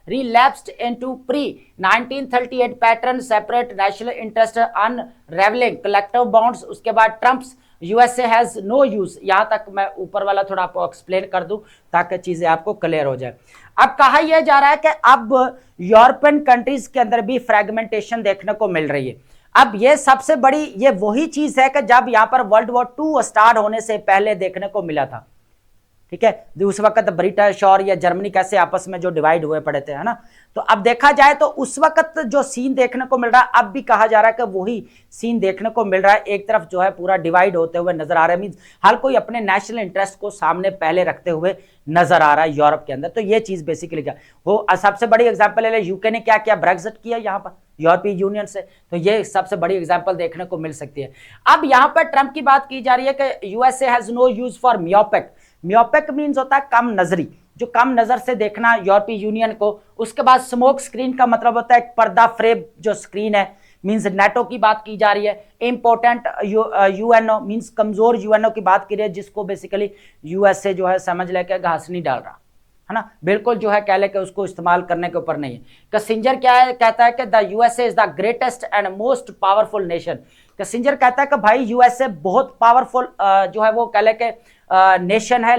relapsed into pre-1938 pattern, separate national interest, unraveling collective bonds। उसके बाद Trump's USA has no use, यहां तक मैं ऊपर वाला थोड़ा आपको एक्सप्लेन कर दूं ताकि चीजें आपको क्लियर हो जाए। अब कहा यह जा रहा है कि अब यूरोपियन कंट्रीज के अंदर भी फ्रेगमेंटेशन देखने को मिल रही है। अब ये सबसे बड़ी ये वही चीज है कि जब यहां पर वर्ल्ड वॉर 2 स्टार्ट होने से पहले देखने को मिला था, ठीक है। उस वक्त ब्रिटिश और या जर्मनी कैसे आपस में जो डिवाइड हुए पड़े थे, है ना। तो अब देखा जाए तो उस वक्त जो सीन देखने को मिल रहा है, अब भी कहा जा रहा है कि वही सीन देखने को मिल रहा है। एक तरफ जो है पूरा डिवाइड होते हुए नजर आ रहा है, मींस हर कोई अपने नेशनल इंटरेस्ट को सामने पहले रखते हुए नजर आ रहा है यूरोप के अंदर। तो ये चीज बेसिकली क्या वो सबसे बड़ी एग्जाम्पल ले, यूके ने क्या किया, ब्रेक्जिट किया यहाँ पर यूरोपीय यूनियन से, तो ये सबसे बड़ी एग्जांपल देखने को मिल सकती है। अब यहाँ पर ट्रंप की बात की जा रही है कि USA has no use for myopic. Myopic means होता है कम नजरी, जो कम नजर से देखना यूरोपीय यूनियन को। उसके बाद स्मोक स्क्रीन का मतलब होता है एक पर्दा फ्रेब जो स्क्रीन है, मींस नेटो की बात की जा रही है। इंपोर्टेंट यूएनओ मींस कमजोर यूएनओ की बात की रही है, जिसको बेसिकली यूएसए जो है समझ लेके घास नहीं डाल रहा, है ना, बिल्कुल जो है कह ले के उसको इस्तेमाल करने के ऊपर नहीं है। कसिंजर क्या है, कहता है कि the USA is the greatest and most powerful nation. Kissinger कहता है कि भाई यूएसए बहुत पावरफुल जो है वो कह ले के नेशन है,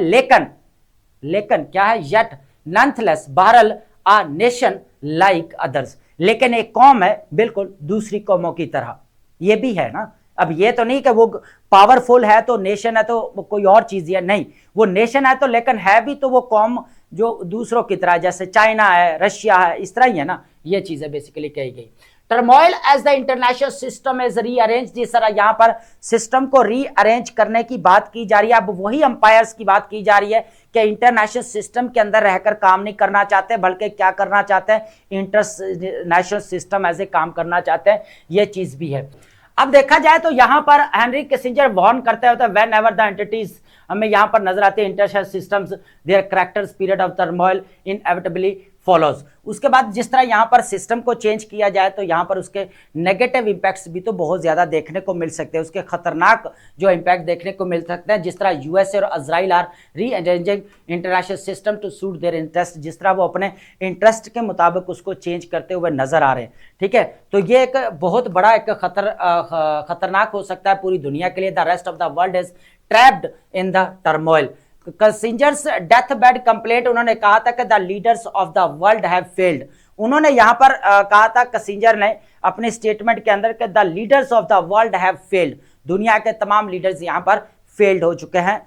लेकिन क्या है, येट नॉनथलेस बहरल अ नेशन लाइक अदर्स, लेकिन एक कौम है बिल्कुल दूसरी कौमों की तरह। ये भी है ना, अब ये तो नहीं कि वो पावरफुल है तो नेशन है तो कोई और चीज है, नहीं, वो नेशन है तो लेकिन है भी तो वो कौम जो दूसरों की तरह, जैसे चाइना है, रशिया है, इस तरह ही है ना। ये चीजें बेसिकली कही गई। Turmoil as the international system is rearrange, जिस तरह यहाँ पर सिस्टम को रीअरेंज करने की बात की जा रही है। अब वही अंपायर्स की बात की जा रही है कि इंटरनेशनल सिस्टम के अंदर रहकर काम नहीं करना चाहते, बल्कि क्या करना चाहते हैं, इंटरनेशनल सिस्टम ऐसे काम करना चाहते हैं। ये चीज भी है। अब देखा जाए तो यहाँ पर हेनरी किसिंजर वार्न करते होते व्हेन एवर द एंटिटीज हमें यहाँ पर नजर आते हैं international systems their characters period of turmoil inevitably follows. उसके बाद जिस तरह यहाँ पर सिस्टम को चेंज किया जाए तो यहाँ पर उसके नेगेटिव इंपैक्ट्स भी तो बहुत ज़्यादा देखने को मिल सकते हैं, उसके खतरनाक जो इम्पैक्ट देखने को मिल सकते हैं। जिस तरह यूएसए और Israel are rearranging international system to suit their interest, जिस तरह वो अपने इंटरेस्ट के मुताबिक उसको चेंज करते हुए नजर आ रहे हैं। ठीक है, तो ये एक बहुत बड़ा एक खतरनाक हो सकता है पूरी दुनिया के लिए। The rest of the world is trapped in the turmoil. Kissinger's death bed complaint, उन्होंने कहा था कि the leaders of the world have failed. उन्होंने यहां पर कहा था कसिंजर ने अपने स्टेटमेंट के अंदर कि the leaders of the world have failed, दुनिया के तमाम लीडर्स यहां पर फेल हो चुके हैं।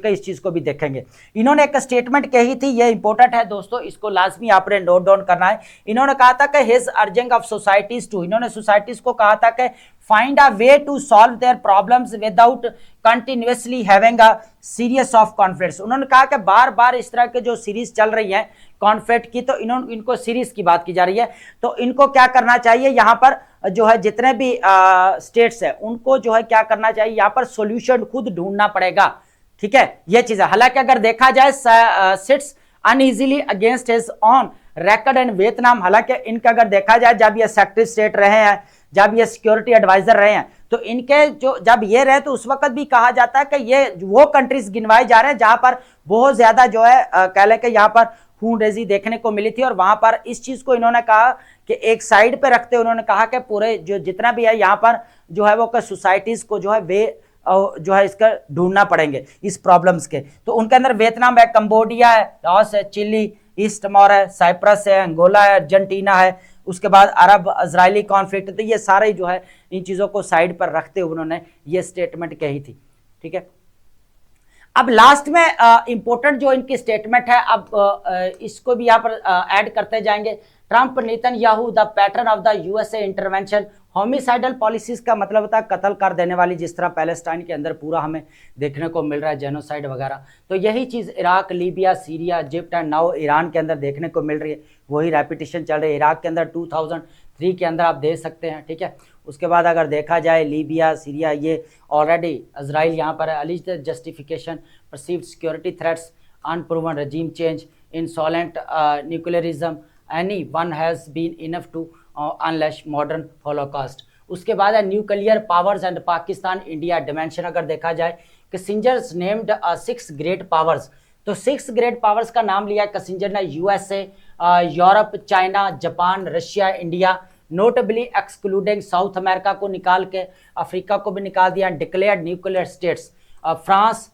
इस चीज को भी देखेंगे। इन्होंने एक स्टेटमेंट कही थी, ये इंपॉर्टेंट है दोस्तों, इसको लाजमी आपने नोट डाउन करना है। इन्होंने कहा था कि his urging of societies to, इन्होंने सोसाइटीज को कहा था कि find a way to solve their problems without continuously having a series of conflicts. उन्होंने कहा कि बार बार इस तरह के जो सीरीज चल रही है कॉन्फ्लिक्ट की, तो इनको सीरीज की बात की जा रही है, तो इनको क्या करना चाहिए, यहाँ पर जो है जितने भी स्टेट्स है उनको जो है क्या करना चाहिए, यहाँ पर सोल्यूशन खुद ढूंढना पड़ेगा। ठीक है, ये चीज है। हालांकि अगर देखा जाए sits uneasily against his own record and Vietnam, हालांकि इनका अगर देखा जाए जब ये सेक्रेटरी स्टेट रहे हैं, जब ये सिक्योरिटी एडवाइजर रहे हैं, तो इनके जो जब ये रहे तो उस वक्त भी कहा जाता है कि ये वो कंट्रीज गिनवाए जा रहे हैं जहां पर बहुत ज्यादा जो है कह लें कि यहाँ पर खून रेजी देखने को मिली थी। और वहां पर इस चीज को इन्होंने कहा कि एक साइड पे रखते उन्होंने कहा कि पूरे जो जितना भी है यहाँ पर जो है वो सोसाइटीज को जो है वे जो है इसका ढूंढना पड़ेंगे इस प्रॉब्लम्स के। तो उनके अंदर वियतनाम है, कंबोडिया है, लाओस है, चिली, ईस्ट तिमोर है, साइप्रस है, अंगोला है, अर्जेंटीना है, उसके बाद अरब इजरायली कॉन्फ्लिक्ट। तो ये सारे जो है इन चीजों को साइड पर रखते हुए उन्होंने ये स्टेटमेंट कही थी। ठीक है, अब लास्ट में इंपॉर्टेंट जो इनकी स्टेटमेंट है, अब इसको भी यहाँ पर ऐड करते जाएंगे। Trump Netanyahu the pattern of the USA intervention, homicidal policies का मतलब होता है कत्ल कर देने वाली, जिस तरह पैलेस्टाइन के अंदर पूरा हमें देखने को मिल रहा है जेनोसाइड वगैरह, तो यही चीज़ Iraq, Libya, Syria, Egypt and now Iran के अंदर देखने को मिल रही है। वही रेपिटेशन चल रही है। इराक के अंदर 2003 के अंदर आप देख सकते हैं। ठीक है, उसके बाद अगर देखा जाए लीबिया, सीरिया, ये ऑलरेडी इजराइल यहाँ पर है। Alleged justification, perceived security threats, unproven regime change, insolent nuclearism, any one has been enough to unleash modern holocaust. उसके बाद है nuclear powers and Pakistan India dimension. अगर देखा जाए किसिंजर्स नेम्ड 6 ग्रेट पावर्स, तो 6 ग्रेट पावर्स का नाम लिया किसिंजर ने, USA, Europe, China, Japan, Russia, India, notably excluding South America को निकाल के अफ्रीका को भी निकाल दिया। Declared nuclear states France,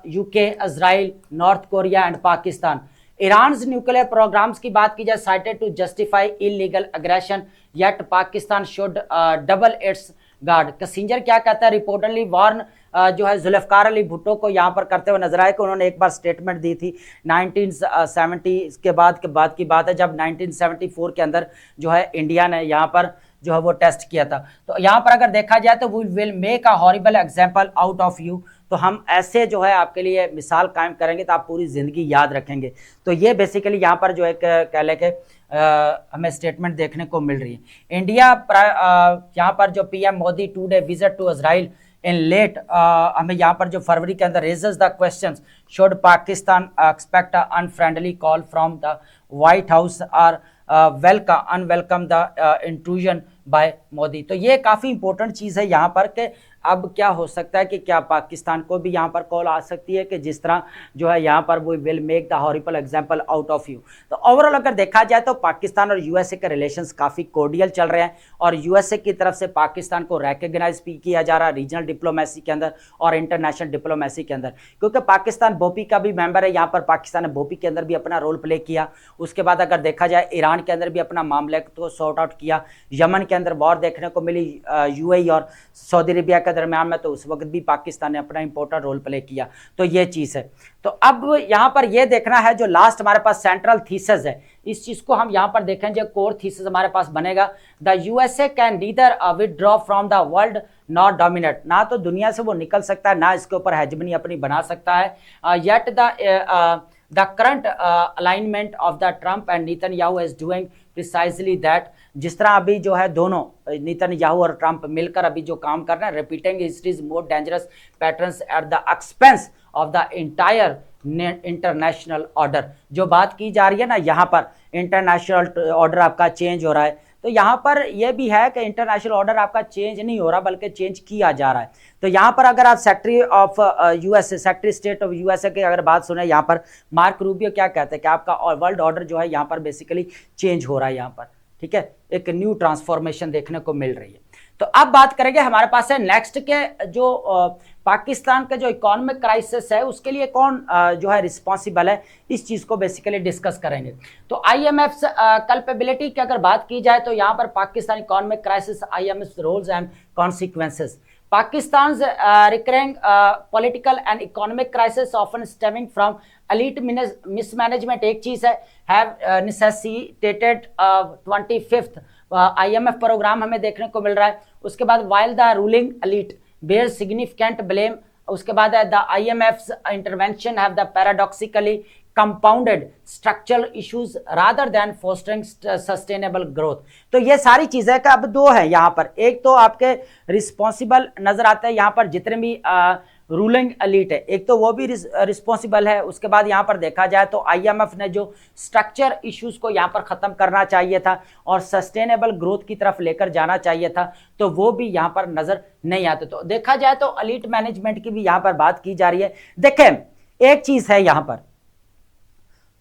UK, Israel, North Korea and Pakistan. Iran nuclear programs की बात की जाए, cited to justify illegal aggression, yet Pakistan should double its guard. Kissinger क्या कहता है, रिपोर्टली वार्न जो है जुल्फकार अली भुट्टो को यहाँ पर करते हुए नजर आए कि उन्होंने एक बार स्टेटमेंट दी थी 1970 के बाद की बात है, जब 1974 के अंदर जो है इंडिया ने यहाँ पर जो है वो टेस्ट किया था। तो यहाँ पर अगर देखा जाए तो we will make a horrible example out of you, तो हम ऐसे जो है आपके लिए मिसाल कायम करेंगे तो आप पूरी ज़िंदगी याद रखेंगे। तो ये बेसिकली यहाँ पर जो है कह लें कि हमें स्टेटमेंट देखने को मिल रही है। इंडिया यहाँ पर जो PM Modi 2 day visit to Israel in late, हमें यहाँ पर जो फरवरी के अंदर raises the questions, should Pakistan expect unfriendly call from the White House और unwelcome the intrusion by Modi. तो ये काफ़ी इंपॉर्टेंट चीज़ है यहाँ पर कि अब क्या हो सकता है कि क्या पाकिस्तान को भी यहाँ पर कॉल आ सकती है कि जिस तरह जो है यहाँ पर वो will make the horrible example out of you. तो ओवरऑल अगर देखा जाए तो पाकिस्तान और यूएसए के रिलेशंस काफ़ी कोर्डियल चल रहे हैं और यूएसए की तरफ से पाकिस्तान को रिकग्नाइज भी किया जा रहा है रीजनल डिप्लोमेसी के अंदर और इंटरनेशनल डिप्लोमेसी के अंदर, क्योंकि पाकिस्तान बोपी का भी मेंबर है। यहाँ पर पाकिस्तान ने बोपी के अंदर भी अपना रोल प्ले किया। उसके बाद अगर देखा जाए ईरान के अंदर भी अपना मामले को सॉर्ट आउट किया। यमन के अंदर वॉर देखने को मिली यूएई और सऊदी अरेबिया के दरमियान में, तो उस वक्त भी पाकिस्तान ने अपना इंपॉर्टेंट रोल प्ले किया। तो ये चीज़ है। तो अब यहाँ पर ये देखना है जो लास्ट हमारे पास सेंट्रल थीसिस है, इस चीज़ को हम यहाँ पर देखें जो कोर थीसिस हमारे पास बनेगा, the USA can neither withdraw from the world not dominate, ना तो दुनिया से वो निकल सकता है ना इसके ऊपर हेजमनी अपनी बना सकता है। Yet the current alignment of the Trump and Netanyahu is doing precisely that, जिस तरह अभी जो है दोनों नेतन्याहू और ट्रंप मिलकर अभी जो काम कर रहे हैं, repeating histories more dangerous patterns at the expense of the entire international order. जो बात की जा रही है ना यहाँ पर इंटरनेशनल ऑर्डर आपका चेंज हो रहा है, तो यहाँ पर यह भी है कि इंटरनेशनल ऑर्डर आपका चेंज नहीं हो रहा बल्कि चेंज किया जा रहा है। तो यहाँ पर अगर आप secretary of USA, secretary state of USA की अगर बात सुने, यहाँ पर मार्क रूबियो क्या कहते हैं कि आपका वर्ल्ड ऑर्डर जो है यहाँ पर बेसिकली चेंज हो रहा है यहाँ पर, ठीक है, एक न्यू ट्रांसफॉर्मेशन देखने को मिल रही है। तो अब बात करेंगे हमारे पास है नेक्स्ट के जो पाकिस्तान का जो इकोनॉमिक क्राइसिस है उसके लिए कौन जो है रिस्पॉन्सिबल है, इस चीज को बेसिकली डिस्कस करेंगे। तो आईएमएफ कल्पेबिलिटी की अगर बात की जाए तो यहाँ पर Pakistan economic crisis, IMF roles and consequences. Pakistan's recurring political and economic crisis often stemming from elite mismanagement एक चीज है, have necessitated 25th IMF programme हमें देखने को मिल रहा है। उसके बाद while the ruling elite bears significant blame, उसके बाद है the IMF's intervention have the paradoxically compounded structural issues rather than fostering sustainable growth. तो ये सारी चीजें का अब दो है यहाँ पर, एक तो आपके रिस्पॉन्सिबल नजर आते हैं यहाँ पर जितने भी रूलिंग एलीट है, एक तो वो भी रिस्पॉन्सिबल है। उसके बाद यहाँ पर देखा जाए तो आईएमएफ ने जो स्ट्रक्चर इश्यूज को यहाँ पर खत्म करना चाहिए था और सस्टेनेबल ग्रोथ की तरफ लेकर जाना चाहिए था, तो वो भी यहाँ पर नजर नहीं आते। तो देखा जाए तो एलीट मैनेजमेंट की भी यहाँ पर बात की जा रही है। देखें एक चीज है यहाँ पर,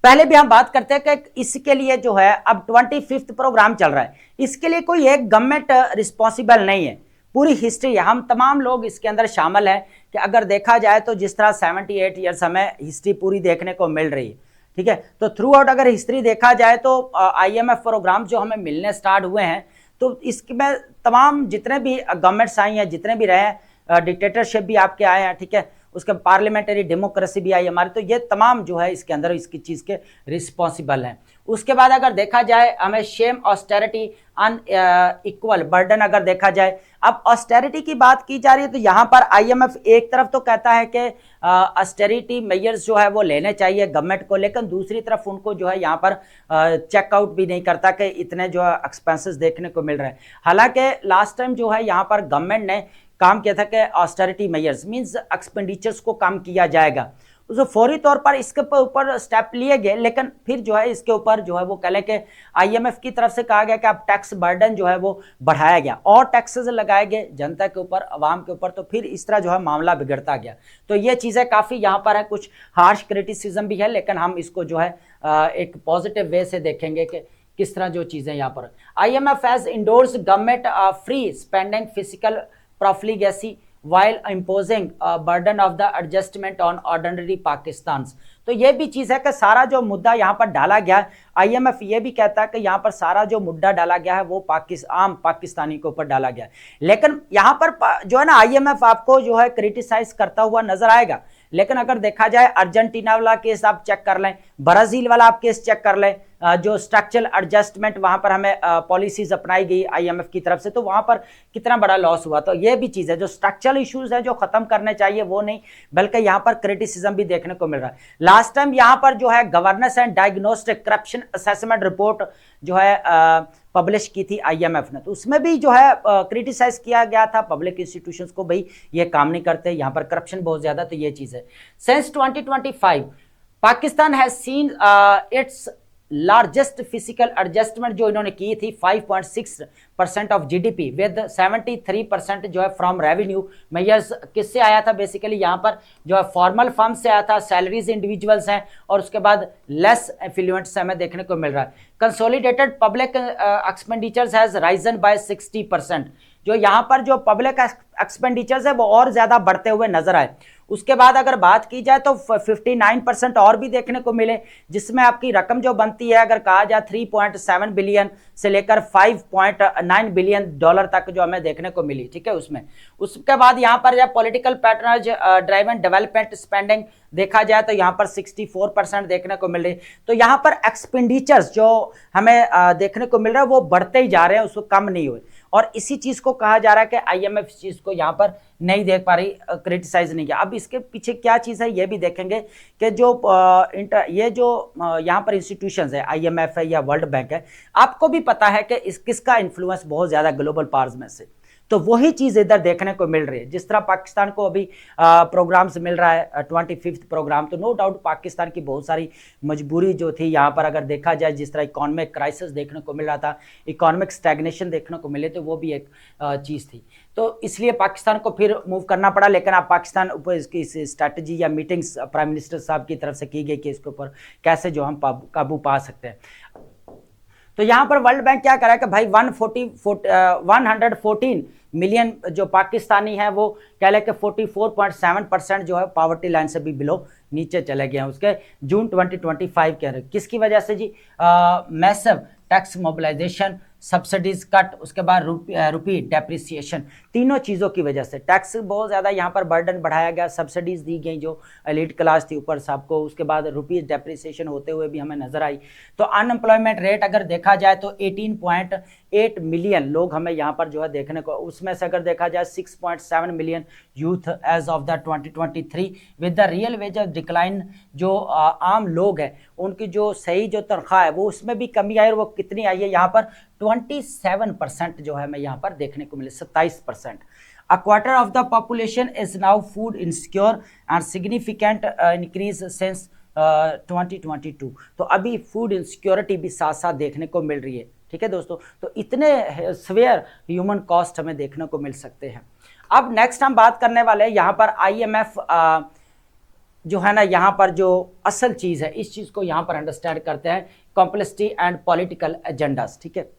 पहले भी हम बात करते हैं कि इसके लिए जो है अब 25th प्रोग्राम चल रहा है, इसके लिए कोई एक गवर्नमेंट रिस्पॉन्सिबल नहीं है, पूरी हिस्ट्री है, हम तमाम लोग इसके अंदर शामिल हैं। कि अगर देखा जाए तो जिस तरह 78 ईयर्स हमें हिस्ट्री पूरी देखने को मिल रही है, ठीक है, तो थ्रू आउट अगर हिस्ट्री देखा जाए तो आईएमएफ प्रोग्राम जो हमें मिलने स्टार्ट हुए हैं, तो इसमें तमाम जितने भी गवर्नमेंट्स आई हैं, जितने भी रहे हैं, डिक्टेटरशिप भी आपके आए हैं, ठीक है, उसके पार्लियामेंटरी डेमोक्रेसी भी आई हमारी, तो ये तमाम जो है इसके अंदर इसकी चीज़ के रिस्पॉन्सिबल हैं। उसके बाद अगर देखा जाए हमें शेम, ऑस्टेरिटी, अनइक्वल बर्डन अगर देखा जाए, अब ऑस्टेरिटी की बात की जा रही है तो यहाँ पर आईएमएफ एक तरफ तो कहता है कि ऑस्टेरिटी मेजर्स जो है वो लेने चाहिए गवर्नमेंट को, लेकिन दूसरी तरफ उनको जो है यहाँ पर चेकआउट भी नहीं करता कि इतने जो है एक्सपेंसेस देखने को मिल रहे हैं। हालांकि लास्ट टाइम जो है यहाँ पर गवर्नमेंट ने काम किया था कि ऑस्टेरिटी मेजर्स मींस एक्सपेंडिचर्स को कम किया जाएगा, तो फौरी तौर पर इसके ऊपर स्टेप लिए गए, लेकिन फिर जो है इसके ऊपर जो है वो कह लें कि आईएमएफ की तरफ से कहा गया कि अब टैक्स बर्डन जो है वो बढ़ाया गया और टैक्सेस लगाए गए जनता के ऊपर, आवाम के ऊपर, तो फिर इस तरह जो है मामला बिगड़ता गया। तो ये चीज़ें काफ़ी यहाँ पर है, कुछ हार्श क्रिटिसिज्म भी है, लेकिन हम इसको जो है एक पॉजिटिव वे से देखेंगे कि किस तरह जो चीज़ें यहाँ पर। IMF has endorse government free spending fiscal profligacy while imposing a burden of the adjustment on ordinary Pakistans। तो ये भी चीज़ है कि सारा जो मुद्दा यहाँ पर डाला गया है, आईएमएफ ये भी कहता है कि यहाँ पर सारा जो मुद्दा डाला गया है वो आम पाकिस्तानी के ऊपर डाला गया है, लेकिन यहाँ पर जो है ना आईएमएफ आपको जो है क्रिटिसाइज करता हुआ नजर आएगा। लेकिन अगर देखा जाए अर्जेंटीना वाला केस आप चेक कर लें, ब्राजील वाला आप केस चेक कर लें, जो स्ट्रक्चरल एडजस्टमेंट वहां पर हमें पॉलिसीज अपनाई गई आईएमएफ की तरफ से, तो वहां पर कितना बड़ा लॉस हुआ। तो ये भी चीज़ है, जो स्ट्रक्चरल इश्यूज है जो खत्म करने चाहिए वो नहीं, बल्कि यहाँ पर क्रिटिसिज्म भी देखने को मिल रहा है। लास्ट टाइम यहाँ पर जो है governance and diagnostic corruption assessment report जो है पब्लिश की थी आईएमएफ ने, तो उसमें भी जो है क्रिटिसाइज किया गया था पब्लिक इंस्टीट्यूशंस को, भाई ये काम नहीं करते, यहाँ पर करप्शन बहुत ज्यादा। तो ये चीज़ है। Since 2025 Pakistan has seen its largest physical adjustment जो इन्होंने की थी 5.6% ऑफ जीडीपी विद 73% जो है फ्रॉम रेवेन्यू मेजर्स। किससे आया था बेसिकली, यहाँ पर जो है फॉर्मल फर्म से आया था, सैलरीज इंडिविजुअल्स हैं, और उसके बाद लेस एफिलुएंट्स हमें देखने को मिल रहा है। Consolidated public expenditures has risen bye 60%। जो यहाँ पर जो पब्लिक एक्सपेंडिचर्स है वो और ज्यादा बढ़ते हुए नजर आए। उसके बाद अगर बात की जाए तो 59% और भी देखने को मिले, जिसमें आपकी रकम जो बनती है अगर कहा जाए 3.7 बिलियन से लेकर 5.9 बिलियन डॉलर तक जो हमें देखने को मिली, ठीक है उसमें। उसके बाद यहाँ पर जब पॉलिटिकल पैटर्नज ड्राइवन डेवलपमेंट स्पेंडिंग देखा जाए तो यहाँ पर 64% देखने को मिल रही। तो यहाँ पर एक्सपेंडिचर्स जो हमें देखने को मिल रहा है वो बढ़ते ही जा रहे हैं, उसको कम नहीं हुए, और इसी चीज को कहा जा रहा है कि आईएमएफ चीज को यहाँ पर नहीं देख पा रही, क्रिटिसाइज नहीं किया। अब इसके पीछे क्या चीज है ये भी देखेंगे कि जो ये जो यहाँ पर इंस्टीट्यूशंस है, आईएमएफ है या वर्ल्ड बैंक है, आपको भी पता है कि किसका इन्फ्लुएंस बहुत ज्यादा ग्लोबल पावर्स में से। तो वही चीज़ इधर देखने को मिल रही है। जिस तरह पाकिस्तान को अभी प्रोग्राम्स मिल रहा है 25th प्रोग्राम, तो नो डाउट पाकिस्तान की बहुत सारी मजबूरी जो थी यहाँ पर अगर देखा जाए, जिस तरह इकोनॉमिक क्राइसिस देखने को मिल रहा था, इकोनॉमिक स्टैग्नेशन देखने को मिले, तो वो भी एक चीज़ थी। तो इसलिए पाकिस्तान को फिर मूव करना पड़ा। लेकिन आप पाकिस्तान ऊपर इसकी स्ट्रैटेजी या मीटिंग्स प्राइम मिनिस्टर साहब की तरफ से की गई कि इसके ऊपर कैसे जो हम काबू पा सकते हैं। तो यहाँ पर वर्ल्ड बैंक क्या करा कि भाई 114 मिलियन जो पाकिस्तानी है वो कह लें कि 44.7% जो है पॉवर्टी लाइन से भी बिलो नीचे चले गए हैं उसके जून 2025 के अंदर। किसकी वजह से जी? Massive tax mobilisation, subsidies cut, उसके बाद रुपी डेप्रिसिएशन, तीनों चीज़ों की वजह से टैक्स बहुत ज़्यादा यहाँ पर बर्डन बढ़ाया गया, सब्सिडीज दी गई जो एलिट क्लास थी ऊपर सबको, उसके बाद रुपी डेप्रिसिएशन होते हुए भी हमें नजर आई। तो अनएम्प्लॉयमेंट रेट अगर देखा जाए तो 18.8 मिलियन लोग हमें यहाँ पर जो है देखने को, उसमें से अगर देखा जाए 6.7 million youth as of the 2023 with the real wage decline. जो आम लोग हैं उनकी जो सही जो तनख्वाह है वो उसमें भी कमी आई, और वो कितनी आई है यहाँ पर 27% जो है हमें यहाँ पर देखने को मिले, 27%। A quarter of the population is now food insecure and significant increase since 2022। तो अभी फूड इनसिक्योरिटी भी साथ साथ देखने को मिल रही है। ठीक है दोस्तों, तो इतने सवेयर ह्यूमन कॉस्ट हमें देखने को मिल सकते हैं। अब नेक्स्ट हम बात करने वाले हैं यहाँ पर IMF जो है ना, यहाँ पर जो असल चीज़ है इस चीज़ को यहाँ पर अंडरस्टैंड करते हैं, कॉम्प्लेक्सिटी एंड पॉलिटिकल एजेंडास। ठीक है,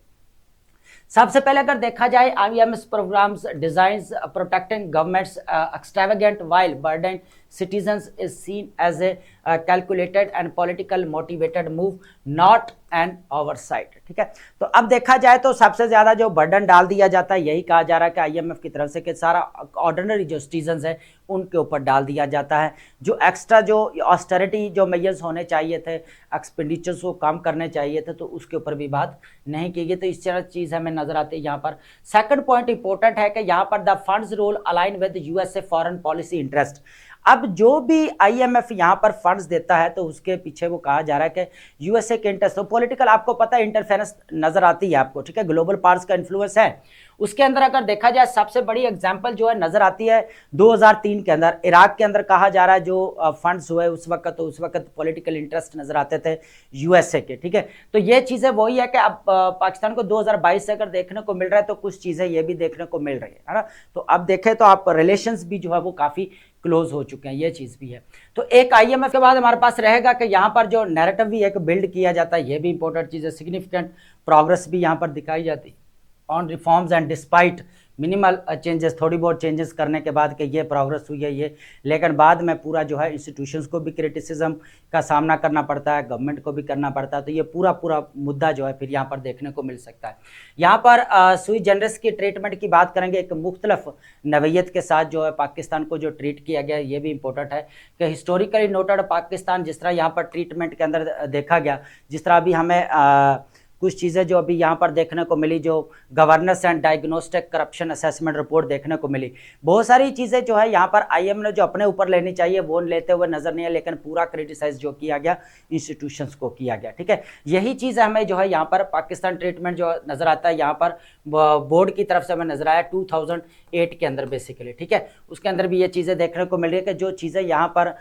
सबसे पहले अगर देखा जाए IMF programmes designs protecting governments extravagant while burden citizens is seen as a calculated and political motivated move, not an oversight। ठीक है, तो अब देखा जाए तो सबसे ज्यादा जो बर्डन डाल दिया जाता है, यही कहा जा रहा है कि IMF की तरफ से कि सारा ऑर्डिनरी जो सिटीजन्स है उनके ऊपर डाल दिया जाता है। जो एक्स्ट्रा जो ऑस्टेरिटी जो मेजर्स होने चाहिए थे, एक्सपेंडिचर्स को कम करने चाहिए थे, तो उसके ऊपर भी बात नहीं की गई। तो इस तरह चीज़ हमें नजर आती है यहाँ पर। सेकंड पॉइंट इंपॉर्टेंट है कि यहाँ पर the funds role align with USA foreign policy interest. अब जो भी IMF यहाँ पर फंड्स देता है तो उसके पीछे वो कहा जा रहा है कि USA के इंटरेस्ट, तो पॉलिटिकल आपको पता है इंटरफेरेंस नजर आती है आपको। ठीक है, ग्लोबल पावर्स का इन्फ्लुएंस है। उसके अंदर अगर देखा जाए सबसे बड़ी एग्जांपल जो है नजर आती है 2003 के अंदर इराक के अंदर कहा जा रहा है जो फंड्स हुए उस वक्त, तो उस वक्त पॉलिटिकल इंटरेस्ट नजर आते थे USA के। ठीक है, तो ये चीजें वही है कि अब पाकिस्तान को 2022 से अगर देखने को मिल रहा है तो कुछ चीजें ये भी देखने को मिल रही है ना। तो अब देखें तो आप रिलेशंस भी जो है वो काफी क्लोज हो चुके हैं, ये चीज भी है। तो एक IMF के बाद हमारे पास रहेगा कि यहाँ पर जो नैरेटिव भी एक बिल्ड किया जाता है, ये भी इंपॉर्टेंट चीज है। सिग्निफिकेंट प्रोग्रेस भी यहाँ पर दिखाई जाती है on reforms and despite minimal changes, थोड़ी बहुत चेंजेस करने के बाद कि ये प्रोग्रेस हुई है ये, लेकिन बाद में पूरा जो है इंस्टीट्यूशंस को भी क्रिटिसिज्म का सामना करना पड़ता है, गवर्नमेंट को भी करना पड़ता है। तो ये पूरा मुद्दा जो है फिर यहाँ पर देखने को मिल सकता है। यहाँ पर सुई जनरस की ट्रीटमेंट की बात करेंगे, एक मुख्तलिफ नवैयत के साथ जो है पाकिस्तान को जो ट्रीट किया गया, ये भी इंपॉर्टेंट है कि हिस्टोरिकली नोटेड पाकिस्तान जिस तरह यहाँ पर ट्रीटमेंट के अंदर देखा गया, जिस तरह अभी हमें कुछ चीज़ें जो अभी यहाँ पर देखने को मिली, जो governance and diagnostic corruption assessment report देखने को मिली, बहुत सारी चीज़ें जो है यहाँ पर IMF ने जो अपने ऊपर लेनी चाहिए वो लेते हुए नजर नहीं है, लेकिन पूरा क्रिटिसाइज जो किया गया इंस्टीट्यूशंस को किया गया। ठीक है, यही चीज़ हमें जो है यहाँ पर पाकिस्तान ट्रीटमेंट जो नज़र आता है यहाँ पर बोर्ड की तरफ से हमें नजर आया 2008 के अंदर बेसिकली। ठीक है, उसके अंदर भी ये चीज़ें देखने को मिल रही है कि जो चीज़ें यहाँ पर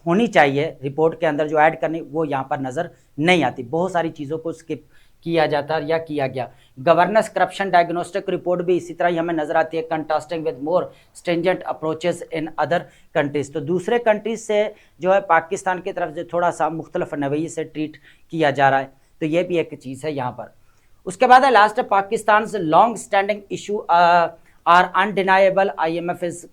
होनी चाहिए रिपोर्ट के अंदर जो ऐड करनी, वो यहाँ पर नज़र नहीं आती। बहुत सारी चीज़ों को स्किप किया जाता है या किया गया। गवर्नेंस करप्शन डायग्नोस्टिक रिपोर्ट भी इसी तरह ही हमें नजर आती है, contrasting with more stringent approaches in other countries. तो दूसरे कंट्रीज से जो है पाकिस्तान की तरफ से थोड़ा सा मुख्तलिफ नवैये से ट्रीट किया जा रहा है, तो ये भी एक चीज़ है यहाँ पर। उसके बाद है last, Pakistan long standing issue are undeniable. IMF is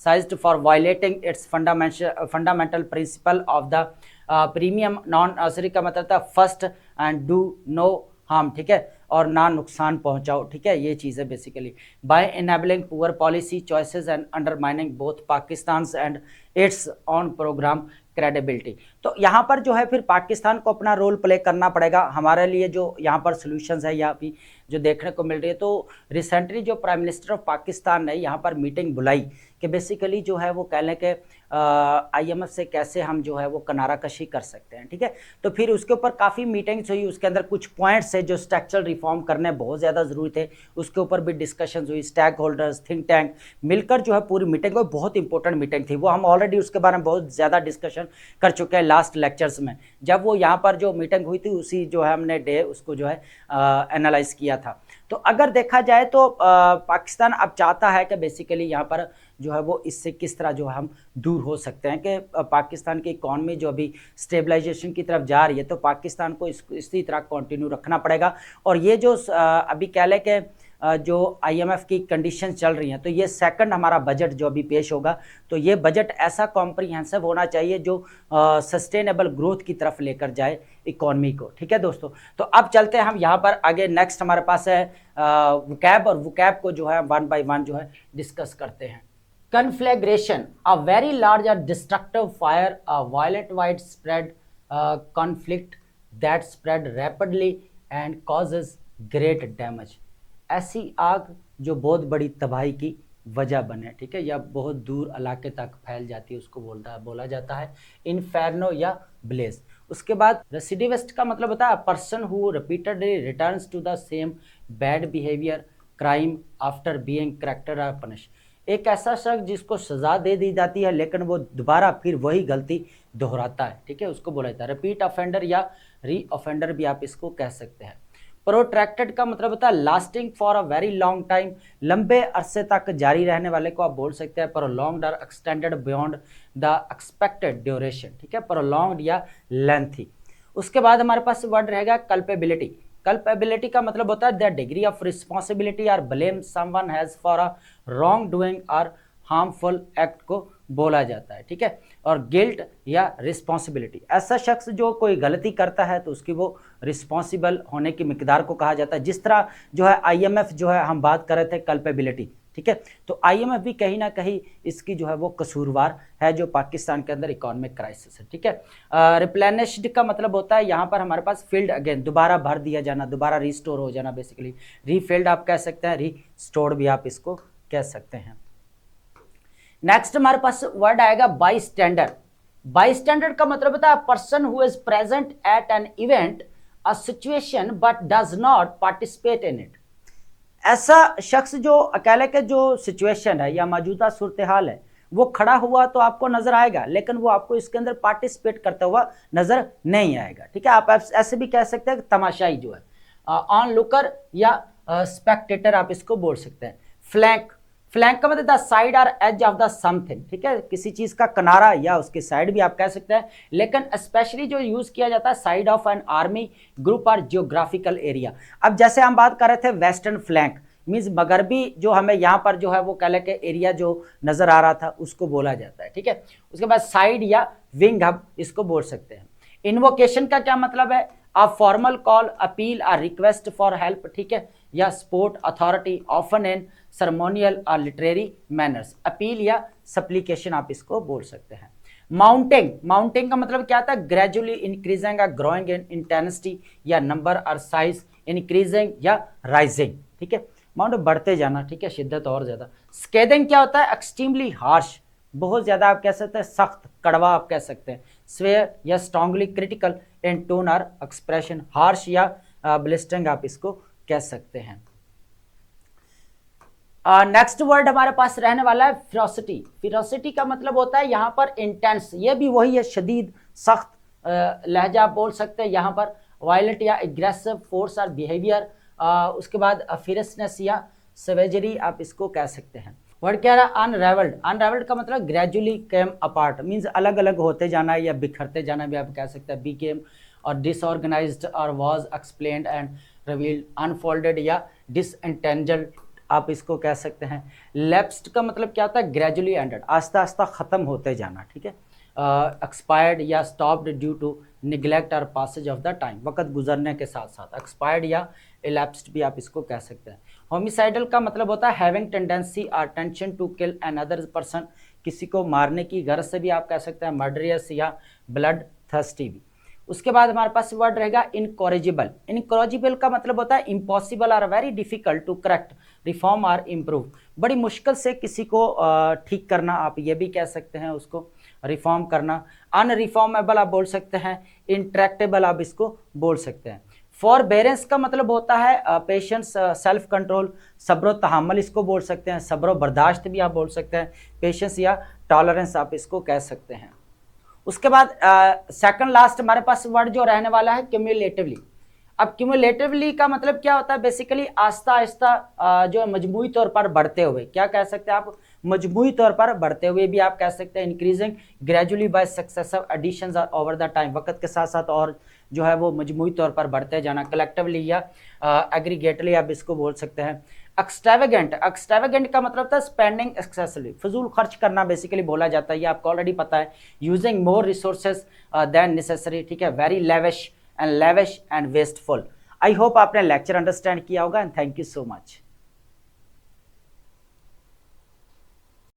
criticized for violating its fundamental principle of the प्रीमियम नॉन सॉरी का मतलब था first and do no harm. ठीक है, और ना नुकसान पहुंचाओ। ठीक है, ये चीज़ है basically. By enabling poor policy choices and undermining both Pakistan and its own program credibility. तो यहाँ पर जो है फिर पाकिस्तान को अपना रोल प्ले करना पड़ेगा। हमारे लिए जो यहाँ पर सोल्यूशंस है या भी जो देखने को मिल रही है, तो रिसेंटली जो प्राइम मिनिस्टर ऑफ पाकिस्तान ने यहाँ पर मीटिंग बुलाई कि बेसिकली जो है वो कह लें कि IMF से कैसे हम जो है वो किनारा कशी कर सकते हैं, ठीक है। तो फिर उसके ऊपर काफ़ी मीटिंग्स हुई, उसके अंदर कुछ पॉइंट्स है जो स्ट्रक्चरल रिफॉर्म करने बहुत ज़्यादा ज़रूरी थे, उसके ऊपर भी डिस्कशंस हुई। स्टेक होल्डर्स, थिंक टैंक मिलकर जो है पूरी मीटिंग हुई, बहुत इंपॉर्टेंट मीटिंग थी वो। हम ऑलरेडी उसके बारे में बहुत ज़्यादा डिस्कशन कर चुके हैं लास्ट लेक्चर्स में। जब वो यहाँ पर जो मीटिंग हुई थी उसी जो है हमने डे उसको जो है एनालाइज किया था। तो अगर देखा जाए तो पाकिस्तान अब चाहता है कि बेसिकली यहाँ पर जो है वो इससे किस तरह जो है हम दूर हो सकते हैं कि पाकिस्तान की इकॉनमी जो अभी स्टेबलाइजेशन की तरफ जा रही है, तो पाकिस्तान को इसी तरह कंटिन्यू रखना पड़ेगा। और ये जो अभी कह लें कि जो IMF की कंडीशन चल रही हैं, तो ये सेकंड हमारा बजट जो अभी पेश होगा, तो ये बजट ऐसा कॉम्प्रिहेंसिव होना चाहिए जो सस्टेनेबल ग्रोथ की तरफ लेकर जाए इकॉनमी को, ठीक है दोस्तों। तो अब चलते हैं हम यहाँ पर आगे। नेक्स्ट हमारे पास है वोकैब, और वोकैब को जो है वन बाय वन जो है डिस्कस करते हैं। Conflagration, a very large or destructive fire, a violent widespread conflict that spread rapidly and causes great damage. ऐसी आग जो बहुत बड़ी तबाही की वजह बने, ठीक है, या बहुत दूर इलाके तक फैल जाती है, उसको बोला जाता है इन्फेर्नो या ब्लेज। उसके बाद रेसिडिविस्ट का मतलब होता है person who repeatedly returns to the same bad behaviour crime after being corrected और पनिश। एक ऐसा शख्स जिसको सजा दे दी जाती है लेकिन वो दोबारा फिर वही गलती दोहराता है, ठीक है, उसको बोला जाता है रिपीट ऑफेंडर या री ऑफेंडर भी आप इसको कह सकते हैं। प्रोट्रैक्टेड का मतलब होता है lasting for a very long time, लंबे अरसे तक जारी रहने वाले को आप बोल सकते हैं प्रोलॉन्ग्ड और extended beyond the expected duration, ठीक है, प्रोलॉन्ग्ड या लेंथी। उसके बाद हमारे पास वर्ड रहेगा कल्पेबिलिटी। कल्पेबिलिटी का मतलब होता है द डिग्री ऑफ रिस्पॉन्सिबिलिटी और blame someone has for a wrong doing और हार्मफुल एक्ट को बोला जाता है, ठीक है। और गिल्ट या रिस्पॉन्सिबिलिटी, ऐसा शख्स जो कोई गलती करता है तो उसकी वो रिस्पॉन्सिबल होने की मिकदार को कहा जाता है। जिस तरह जो है IMF जो है हम बात कर रहे थे कल्पेबिलिटी, ठीक है, तो IMF भी कहीं ना कहीं इसकी जो है वो कसूरवार है जो पाकिस्तान के अंदर इकोनॉमिक क्राइसिस है, ठीक है। रिप्लेनिश्ड का मतलब होता है यहाँ पर हमारे पास फील्ड अगेन, दोबारा भर दिया जाना, दोबारा रिस्टोर हो जाना, बेसिकली रीफिल्ड आप कह सकते हैं, रीस्टोर्ड भी आप इसको कह सकते हैं। नेक्स्ट हमारे पास वर्ड आएगा बाई स्टैंडर्ड। बाई स्टैंडर्ड का मतलब होता है person who is present at an event a situation but does not participate in it. ऐसा शख्स जो अकेले के जो सिचुएशन है या मौजूदा सूरत हाल है वो खड़ा हुआ तो आपको नजर आएगा, लेकिन वो आपको इसके अंदर पार्टिसिपेट करता हुआ नजर नहीं आएगा, ठीक है। आप ऐसे भी कह सकते हैं तमाशाई जो है, ऑन लुकर या स्पेक्टेटर आप इसको बोल सकते हैं। फ्लैंक, फ्लैंक का मतलब द साइड और एज ऑफ द समथिंग, ठीक है, किसी चीज का किनारा या उसकी साइड भी आप कह सकते हैं, लेकिन स्पेशली जो यूज किया जाता है side of an army group और जियोग्राफिकल एरिया। अब जैसे हम बात कर रहे थे वेस्टर्न फ्लैंक मींस मगरबी जो हमें यहाँ पर जो है वो कह लें कि एरिया जो नजर आ रहा था उसको बोला जाता है, ठीक है। उसके बाद साइड या विंग हम इसको बोल सकते हैं। इन्वोकेशन का क्या मतलब है, अ फॉर्मल कॉल, अपील और रिक्वेस्ट फॉर हेल्प, ठीक है, या support authority often in ceremonial और लिटरेरी मैनर्स, अपील या सप्लीकेशन आप इसको बोल सकते हैं। माउंटिंग, माउंटिंग का मतलब क्या था, ग्रेजुअली इंक्रीजिंग और ग्रोइंग इन इंटेंसिटी या नंबर और साइज, इंक्रीजिंग या राइजिंग, ठीक है, माउंट बढ़ते जाना, ठीक है, शिद्दत और ज्यादा। स्केदिंग क्या होता है, एक्सट्रीमली हार्श, बहुत ज्यादा आप कह सकते हैं सख्त, कड़वा आप कह सकते हैं। स्वेयर या स्ट्रांगली क्रिटिकल इन टोन और एक्सप्रेशन, हार्श या ब्लिस्टरिंग आप इसको कह सकते हैं। नेक्स्ट वर्ड हमारे पास रहने वाला है फिरोसिटी। फिरोसिटी का मतलब होता है यहाँ पर इंटेंस, ये भी वही है, शदीद, सख्त, लहजा आप बोल सकते हैं यहाँ पर। वायलेंट या एग्रेसिव फोर्स और बिहेवियर, उसके बाद फियरसनेस या सवेजरी आप इसको कह सकते हैं। वर्ड क्या रहा, अनरेवल्ड। अनरेवल्ड का मतलब ग्रेजुअली केम अपार्ट, मींस अलग अलग होते जाना या बिखरते जाना भी आप कह सकते हैं। बिकेम और डिसऑर्गेनाइज्ड और was explained and revealed, unfolded या डिसएंटेंजल्ड आप इसको कह सकते हैं। लैप्स्ड का मतलब क्या होता है, ग्रेजुअली एंडेड, आस्ता आस्ता ख़त्म होते जाना, ठीक है। एक्सपायर्ड या स्टॉप्ड ड्यू टू निगलेक्ट और पासेज ऑफ द टाइम, वक्त गुजरने के साथ साथ। एक्सपायर्ड या इलैप्स्ड भी आप इसको कह सकते हैं। होमिसाइडल का मतलब होता है हैविंग टेंडेंसी और intention to kill an other person, किसी को मारने की गरज से भी आप कह सकते हैं। मर्डरियस या ब्लड थर्स्टी भी। उसके बाद हमारे पास वर्ड रहेगा इनकॉरिजिबल। इनकॉरिजिबल का मतलब होता है इम्पॉसिबल और very difficult to correct, reform और इम्प्रूव, बड़ी मुश्किल से किसी को ठीक करना, आप ये भी कह सकते हैं उसको रिफॉर्म करना। अनरिफॉर्मेबल आप बोल सकते हैं, इंट्रैक्टेबल आप इसको बोल सकते हैं। फॉरबेरेंस का मतलब होता है पेशेंस, सेल्फ कंट्रोल, सब्र तहम्मुल इसको बोल सकते हैं, सब्र बर्दाश्त भी आप बोल सकते हैं, पेशेंस या टॉलरेंस आप इसको कह सकते हैं। उसके बाद सेकंड लास्ट हमारे पास वर्ड जो रहने वाला है क्यूमुलेटिवली। अब क्यूमुलेटिवली का मतलब क्या होता है, बेसिकली आस्ता आस्ता जो है मजमूई तौर पर बढ़ते हुए, क्या कह सकते हैं आप, मजमूई तौर पर बढ़ते हुए भी आप कह सकते हैं। Increasing gradually by successive additions और ओवर द टाइम, वक्त के साथ साथ और जो है वो मजमूई तौर पर बढ़ते जाना। कलेक्टिवली या एग्रीगेटली आप इसको बोल सकते हैं। एक्सट्रावेगेंट, एक्सट्रावेगेंट का मतलब था स्पेंडिंग एक्सेसिवली, फजूल खर्च करना बेसिकली बोला जाता है, ये आपको ऑलरेडी पता है। Using more resources than necessary, ठीक है। Very lavish and wasteful. I hope आपने लेक्चर अंडरस्टैंड किया होगा and thank you so much.